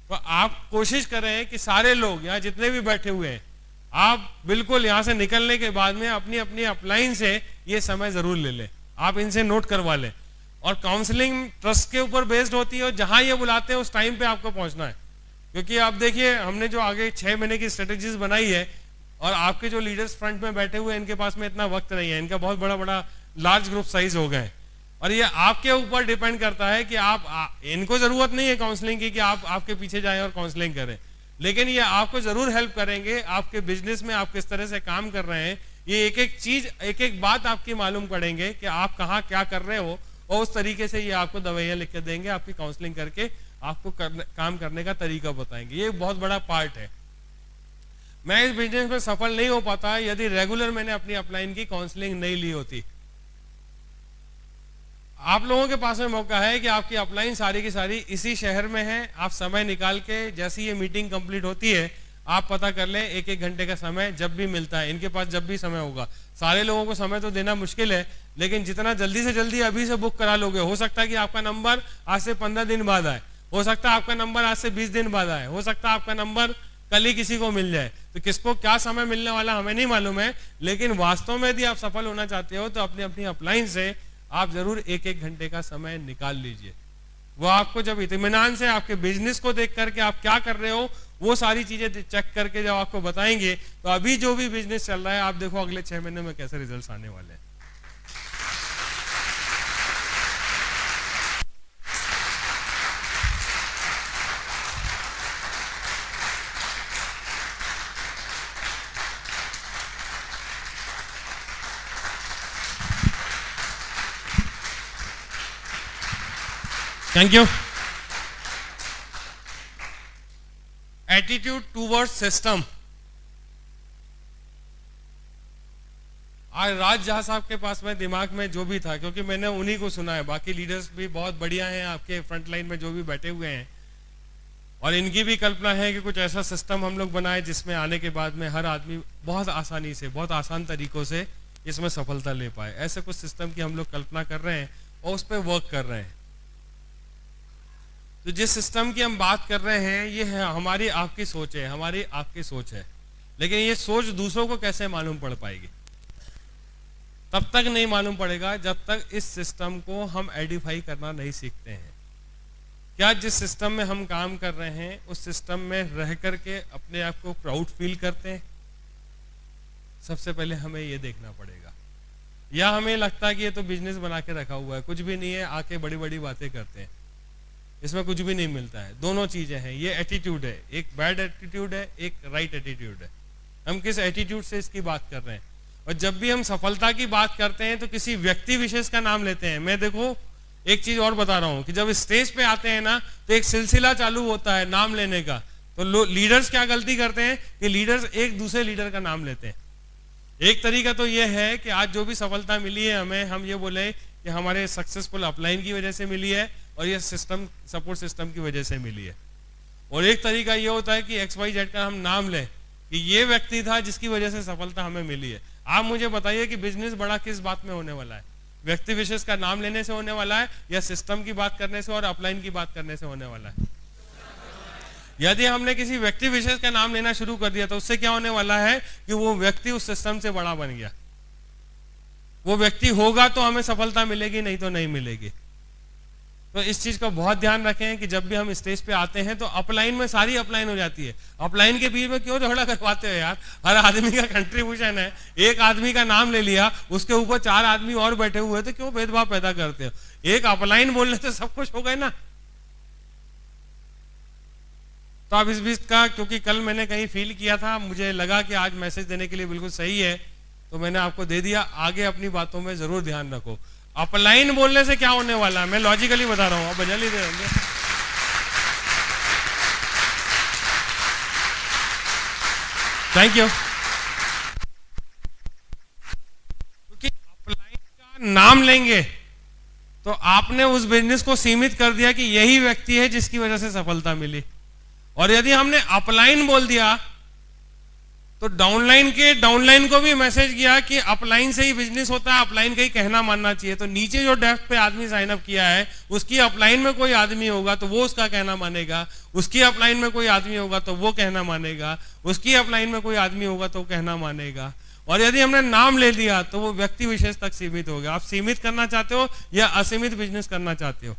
[SPEAKER 1] तो आप कोशिश करें कि सारे लोग यहाँ जितने भी बैठे हुए हैं, आप बिल्कुल यहाँ से निकलने के बाद में अपनी अपनी अपलाइन से ये समय जरूर ले लें, आप इनसे नोट करवा लें। और काउंसलिंग ट्रस्ट के ऊपर बेस्ड होती है और जहां ये बुलाते हैं उस टाइम पे आपको पहुंचना है। क्योंकि आप देखिए हमने जो आगे 6 महीने की स्ट्रेटेजीज बनाई है और आपके जो लीडर्स फ्रंट में बैठे हुए हैं इनके पास में इतना वक्त नहीं है, इनका बहुत बड़ा बड़ा लार्ज ग्रुप साइज हो गए। और ये आपके ऊपर डिपेंड करता है कि आप इनको जरूरत नहीं है काउंसलिंग की कि आप आपके पीछे जाएं और काउंसलिंग करें, लेकिन ये आपको जरूर हेल्प करेंगे आपके बिजनेस में, आप किस तरह से काम कर रहे हैं। ये एक एक चीज, एक एक बात आपकी मालूम पड़ेंगे कि आप कहाँ क्या कर रहे हो, और उस तरीके से ये आपको दवाइयां लिख के देंगे, आपकी काउंसलिंग करके आपको काम करने का तरीका बताएंगे। ये बहुत बड़ा पार्ट है। मैं इस बिजनेस में सफल नहीं हो पाता यदि रेगुलर मैंने अपनी अपलाइन की काउंसलिंग नहीं ली होती। आप लोगों के पास में मौका है कि आपकी अपलाइन सारी की सारी इसी शहर में है। आप समय निकाल के जैसी ये मीटिंग कंप्लीट होती है आप पता कर लें, 1-1 घंटे का समय जब भी मिलता है, इनके पास जब भी समय होगा। सारे लोगों को समय तो देना मुश्किल है, लेकिन जितना जल्दी से जल्दी अभी से बुक करा लोगे, हो सकता है कि आपका नंबर आज से 15 दिन बाद आए, हो सकता है आपका नंबर आज से 20 दिन बाद आए, हो सकता है आपका नंबर कल ही किसी को मिल जाए। तो किसको क्या समय मिलने वाला हमें नहीं मालूम है, लेकिन वास्तव में यदि आप सफल होना चाहते हो तो अपनी अपनी अपलाइन से आप जरूर 1-1 घंटे का समय निकाल लीजिए। वो आपको जब इत्मीनान से आपके बिजनेस को देख करके आप क्या कर रहे हो वो सारी चीजें चेक करके जब आपको बताएंगे, तो अभी जो भी बिजनेस चल रहा है आप देखो अगले 6 महीने में कैसे रिजल्ट्स आने वाले हैं। Thank you. Attitude towards system. आज राज जहां साहब के पास में दिमाग में जो भी था, क्योंकि मैंने उन्हीं को सुना है, बाकी लीडर्स भी बहुत बढ़िया हैं आपके फ्रंट लाइन में जो भी बैठे हुए हैं, और इनकी भी कल्पना है कि कुछ ऐसा सिस्टम हम लोग बनाए जिसमें आने के बाद में हर आदमी बहुत आसानी से, बहुत आसान तरीकों से इसमें सफलता ले पाए। ऐसे कुछ सिस्टम की हम लोग कल्पना कर रहे हैं और उस पर वर्क कर रहे हैं। तो जिस सिस्टम की हम बात कर रहे हैं ये है हमारी आपकी सोच है, हमारी आपकी सोच है, लेकिन ये सोच दूसरों को कैसे मालूम पड़ पाएगी? तब तक नहीं मालूम पड़ेगा जब तक इस सिस्टम को हम एडिफाई करना नहीं सीखते हैं। क्या जिस सिस्टम में हम काम कर रहे हैं उस सिस्टम में रह करके अपने आप को प्राउड फील करते हैं? सबसे पहले हमें ये देखना पड़ेगा। या हमें लगता है कि ये तो बिजनेस बना के रखा हुआ है, कुछ भी नहीं है, आके बड़ी बड़ी बातें करते हैं, इसमें कुछ भी नहीं मिलता है। दोनों चीजें हैं, ये एटीट्यूड है, एक बैड एटीट्यूड है, एक राइट एटीट्यूड है। हम किस एटीट्यूड से इसकी बात कर रहे हैं? और जब भी हम सफलता की बात करते हैं तो किसी व्यक्ति विशेष का नाम लेते हैं। मैं देखो एक चीज और बता रहा हूं कि जब स्टेज पे आते हैं ना तो एक सिलसिला चालू होता है नाम लेने का। तो लीडर्स क्या गलती करते हैं कि लीडर्स एक दूसरे लीडर का नाम लेते हैं। एक तरीका तो ये है कि आज जो भी सफलता मिली है हमें, हम ये बोले कि हमारे सक्सेसफुल अपलाइन की वजह से मिली है और ये सिस्टम, सपोर्ट सिस्टम की वजह से मिली है। और एक तरीका ये होता है कि XYZ का हम नाम लें कि ये व्यक्ति था जिसकी वजह से सफलता हमें मिली है। आप मुझे बताइए कि बिजनेस बड़ा किस बात में होने वाला है? व्यक्ति विशेष का नाम लेने से होने वाला है या सिस्टम की बात करने से और अपलाइन की बात करने से होने वाला है? यदि हमने किसी व्यक्ति विशेष का नाम लेना शुरू कर दिया तो उससे क्या होने वाला है कि वो व्यक्ति उस सिस्टम से बड़ा बन गया। वो व्यक्ति होगा तो हमें सफलता मिलेगी, नहीं तो नहीं मिलेगी। तो इस चीज का बहुत ध्यान रखें कि जब भी हम स्टेज पे आते हैं तो अपलाइन में सारी अपलाइन हो जाती है। अपलाइन के बीच में क्यों झगड़ा करवाते हो यार? हर आदमी का कंट्रीब्यूशन है। एक आदमी का नाम ले लिया, उसके ऊपर 4 आदमी और बैठे हुए थे, क्यों भेदभाव पैदा करते हो? एक अपलाइन बोलने से सब कुछ हो गए ना। तो अब इस बीच का, क्योंकि कल मैंने कहीं फील किया था, मुझे लगा कि आज मैसेज देने के लिए बिल्कुल सही है, तो मैंने आपको दे दिया। आगे अपनी बातों में जरूर ध्यान रखो। अपलाइन बोलने से क्या होने वाला है मैं लॉजिकली बता रहा हूं, अब बजा लीजिए। Thank you. क्योंकि अपलाइन का नाम लेंगे तो आपने उस बिजनेस को सीमित कर दिया कि यही व्यक्ति है जिसकी वजह से सफलता मिली। और यदि हमने अपलाइन बोल दिया तो डाउनलाइन को भी मैसेज किया कि अपलाइन से ही बिजनेस होता है, अपलाइन का ही कहना मानना चाहिए। तो नीचे जो डेस्क पे आदमी साइन अप किया है उसकी अपलाइन में कोई आदमी होगा तो वो उसका कहना मानेगा, उसकी अपलाइन में कोई आदमी होगा तो वो कहना मानेगा, उसकी अपलाइन में कोई आदमी होगा तो कहना मानेगा। और यदि हमने नाम ले लिया तो वो व्यक्ति विशेष तक सीमित हो गया। आप सीमित करना चाहते हो या असीमित बिजनेस करना चाहते हो?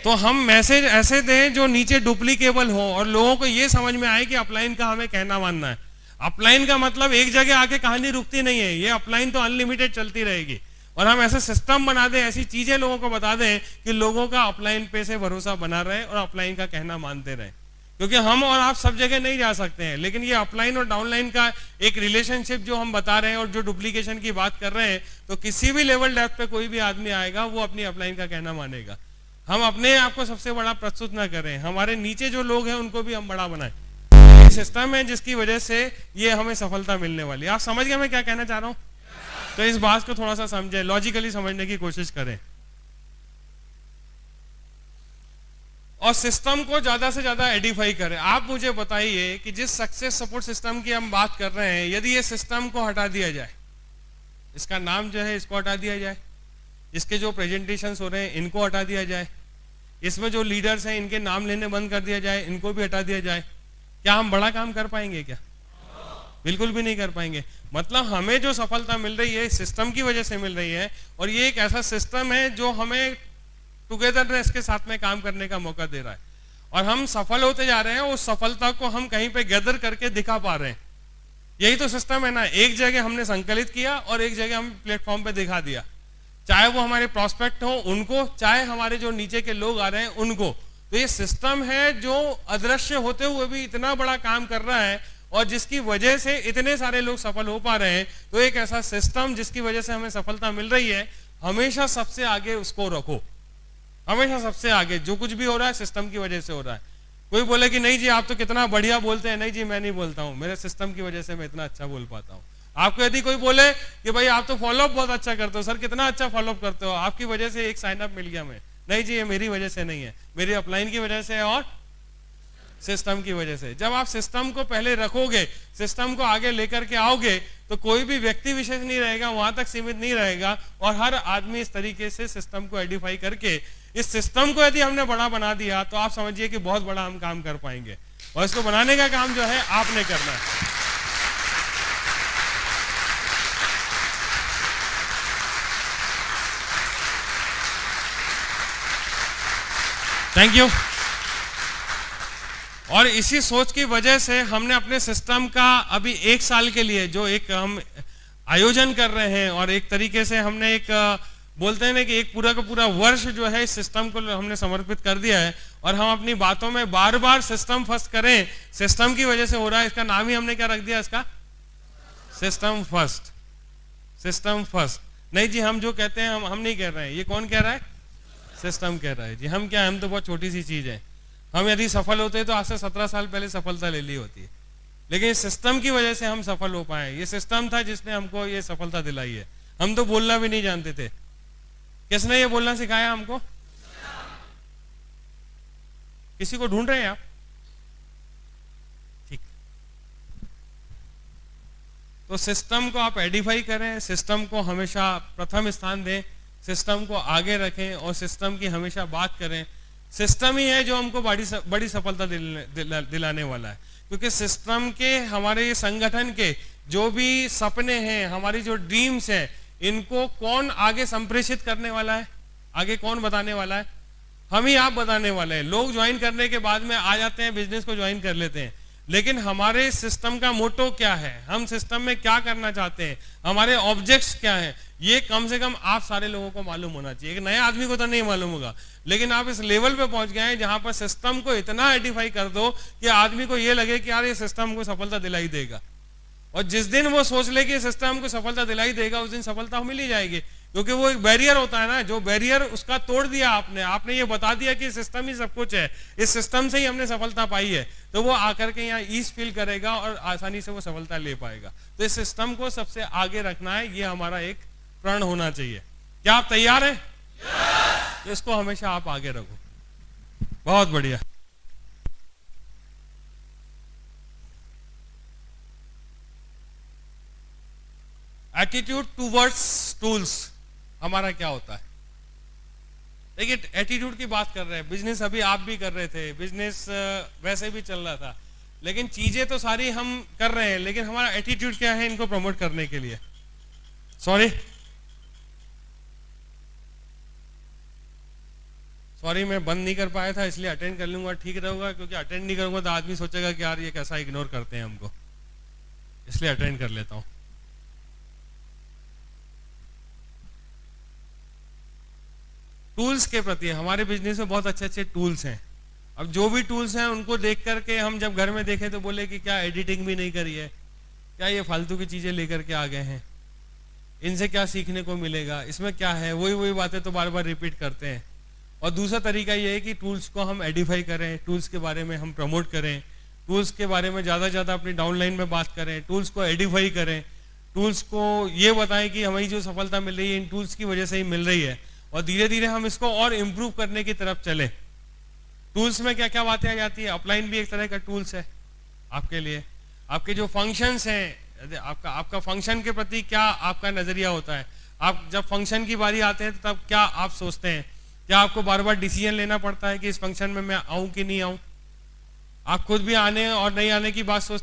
[SPEAKER 1] तो हम मैसेज ऐसे दें जो नीचे डुप्लीकेबल हो और लोगों को ये समझ में आए कि अपलाइन का हमें कहना मानना है। अपलाइन का मतलब एक जगह आके कहानी रुकती नहीं है, ये अपलाइन तो अनलिमिटेड चलती रहेगी। और हम ऐसे सिस्टम बना दें, ऐसी चीजें लोगों को बता दें कि लोगों का अपलाइन पे से भरोसा बना रहे और अपलाइन का कहना मानते रहे। क्योंकि हम और आप सब जगह नहीं जा सकते हैं, लेकिन ये अपलाइन और डाउनलाइन का एक रिलेशनशिप जो हम बता रहे हैं और जो डुप्लीकेशन की बात कर रहे हैं, तो किसी भी लेवल डेप्थ पे कोई भी आदमी आएगा वो अपनी अपलाइन का कहना मानेगा। हम अपने आप को सबसे बड़ा प्रस्तुत ना करें, हमारे नीचे जो लोग हैं उनको भी हम बड़ा बनाएं। सिस्टम है जिसकी वजह से ये हमें सफलता मिलने वाली है। आप समझ गए मैं क्या कहना चाह रहा हूं? तो इस बात को थोड़ा सा समझें, लॉजिकली समझने की कोशिश करें और सिस्टम को ज्यादा से ज्यादा एडिफाई करें। आप मुझे बताइए कि जिस सक्सेस सपोर्ट सिस्टम की हम बात कर रहे हैं, यदि ये सिस्टम को हटा दिया जाए, इसका नाम जो है इसको हटा दिया जाए, इसके जो प्रेजेंटेशंस हो रहे हैं इनको हटा दिया जाए, इसमें जो लीडर्स हैं इनके नाम लेने बंद कर दिया जाए, इनको भी हटा दिया जाए, क्या हम बड़ा काम कर पाएंगे क्या? बिल्कुल भी नहीं कर पाएंगे। मतलब हमें जो सफलता मिल रही है सिस्टम की वजह से मिल रही है, और ये एक ऐसा सिस्टम है जो हमें टुगेदरनेस के साथ में काम करने का मौका दे रहा है, और हम सफल होते जा रहे हैं। उस सफलता को हम कहीं पे गैदर करके दिखा पा रहे हैं। यही तो सिस्टम है ना, एक जगह हमने संकलित किया और एक जगह हम प्लेटफॉर्म पे दिखा दिया, चाहे वो हमारे प्रोस्पेक्ट हो उनको, चाहे हमारे जो नीचे के लोग आ रहे हैं उनको। तो ये सिस्टम है जो अदृश्य होते हुए भी इतना बड़ा काम कर रहा है, और जिसकी वजह से इतने सारे लोग सफल हो पा रहे हैं। तो एक ऐसा सिस्टम जिसकी वजह से हमें सफलता मिल रही है, हमेशा सबसे आगे उसको रखो, हमेशा सबसे आगे। जो कुछ भी हो रहा है सिस्टम की वजह से हो रहा है। कोई बोले कि नहीं जी आप तो कितना बढ़िया बोलते हैं, नहीं जी मैं नहीं बोलता हूं, मेरे सिस्टम की वजह से मैं इतना अच्छा बोल पाता हूं। आपको यदि कोई बोले कि भाई आप तो फॉलोअप बहुत अच्छा करते हो, सर कितना अच्छा फॉलोअप करते हो, आपकी वजह से एक साइन अप मिल गया मैं, नहीं जी ये मेरी वजह से नहीं है, मेरी अपलाइन की वजह से है और सिस्टम की वजह से। जब आप सिस्टम को पहले रखोगे, सिस्टम को आगे लेकर के आओगे, तो कोई भी व्यक्ति विशेष नहीं रहेगा, वहां तक सीमित नहीं रहेगा, और हर आदमी इस तरीके से सिस्टम को आइडेंटिफाई करके इस सिस्टम को यदि हमने बड़ा बना दिया तो आप समझिए कि बहुत बड़ा हम काम कर पाएंगे। और इसको बनाने का काम जो है आपने करना है। Thank you. और इसी सोच की वजह से हमने अपने सिस्टम का अभी 1 साल के लिए जो एक हम आयोजन कर रहे हैं, और एक तरीके से हमने एक बोलते हैं ना कि एक पूरा का पूरा वर्ष जो है इस सिस्टम को हमने समर्पित कर दिया है। और हम अपनी बातों में बार बार सिस्टम फर्स्ट करें, सिस्टम की वजह से हो रहा है, इसका नाम ही हमने क्या रख दिया, इसका सिस्टम फर्स्ट। सिस्टम फर्स्ट नहीं जी, हम जो कहते हैं हम नहीं कह रहे हैं, ये कौन कह रहा है? सिस्टम कह रहा है जी। हम क्या, हम तो बहुत छोटी सी चीज है। हम यदि सफल होते तो आज से 17 साल पहले सफलता ले ली होती है, लेकिन इस सिस्टम की वजह से हम सफल हो पाए। ये सिस्टम था जिसने हमको ये सफलता दिलाई है। हम तो बोलना भी नहीं जानते थे, किसने ये बोलना सिखाया हमको? किसी को ढूंढ रहे हैं आप? ठीक। तो सिस्टम को आप आइडेंटिफाई करें, सिस्टम को हमेशा प्रथम स्थान दें, सिस्टम को आगे रखें और सिस्टम की हमेशा बात करें। सिस्टम ही है जो हमको बड़ी सफलता दिलाने वाला है, क्योंकि सिस्टम के, हमारे संगठन के जो भी सपने हैं, हमारी जो ड्रीम्स हैं, इनको कौन आगे संप्रेषित करने वाला है? आगे कौन बताने वाला है? हम ही आप बताने वाले हैं। लोग ज्वाइन करने के बाद में आ जाते हैं, बिजनेस को ज्वाइन कर लेते हैं, लेकिन हमारे सिस्टम का मोटो क्या है, हम सिस्टम में क्या करना चाहते हैं, हमारे ऑब्जेक्ट्स क्या हैं, ये कम से कम आप सारे लोगों को मालूम होना चाहिए। एक नए आदमी को तो नहीं मालूम होगा, लेकिन आप इस लेवल पे पहुंच गए हैं जहां पर सिस्टम को इतना आइडेंटिफाई कर दो कि आदमी को ये लगे कि यार ये सिस्टम को सफलता दिलाई देगा। और जिस दिन वो सोच ले कि सिस्टम को सफलता दिलाई देगा, उस दिन सफलता मिल ही जाएगी, क्योंकि वो एक बैरियर होता है ना, जो बैरियर उसका तोड़ दिया आपने ये बता दिया कि सिस्टम ही सब कुछ है, इस सिस्टम से ही हमने सफलता पाई है, तो वो आकर के यहाँ ईज फील करेगा और आसानी से वो सफलता ले पाएगा। तो इस सिस्टम को सबसे आगे रखना है, ये हमारा एक प्रण होना चाहिए। क्या आप तैयार हैं? तो इसको हमेशा आप आगे रखो। बहुत बढ़िया। एटीट्यूड टूवर्ड्स टूल्स हमारा क्या होता है? देखिए, एटीट्यूड की बात कर रहे हैं, बिजनेस अभी आप भी कर रहे थे, बिजनेस वैसे भी चल रहा था, लेकिन चीजें तो सारी हम कर रहे हैं, लेकिन हमारा एटीट्यूड क्या है इनको प्रमोट करने के लिए? सॉरी मैं बंद नहीं कर पाया था, इसलिए अटेंड कर लूंगा, ठीक रहेगा, क्योंकि अटेंड नहीं करूंगा तो आदमी सोचेगा कि यार ये कैसा इग्नोर करते हैं हमको, इसलिए अटेंड कर लेता हूं। टूल्स के प्रति, हमारे बिजनेस में बहुत अच्छे अच्छे टूल्स हैं। अब जो भी टूल्स हैं उनको देख करके हम जब घर में देखें तो बोले कि क्या एडिटिंग भी नहीं करी है, क्या ये फालतू की चीजें लेकर के आ गए हैं, इनसे क्या सीखने को मिलेगा, इसमें क्या है, वही बातें तो बार बार रिपीट करते हैं। और दूसरा तरीका ये है कि टूल्स को हम आइडेंटिफाई करें, टूल्स के बारे में हम प्रमोट करें, टूल्स के बारे में ज़्यादा से ज़्यादा अपनी डाउनलाइन में बात करें, टूल्स को आइडेंटिफाई करें, टूल्स को ये बताएं कि हमें जो सफलता मिल रही है इन टूल्स की वजह से ही मिल रही है, और धीरे धीरे हम इसको और इम्प्रूव करने की तरफ चले। टूल्स में क्या क्या बातें आ जाती है? अपलाइन भी एक तरह का टूल्स है आपके लिए। आपके जो फंक्शंस हैं, आपका आपका फंक्शन के प्रति क्या आपका नजरिया होता है? आप जब फंक्शन की बारी आते हैं तो तब क्या आप सोचते हैं? क्या आपको बार बार डिसीजन लेना पड़ता है कि इस फंक्शन में मैं आऊं कि नहीं आऊं? आप खुद भी आने और नहीं आने की बात सोचते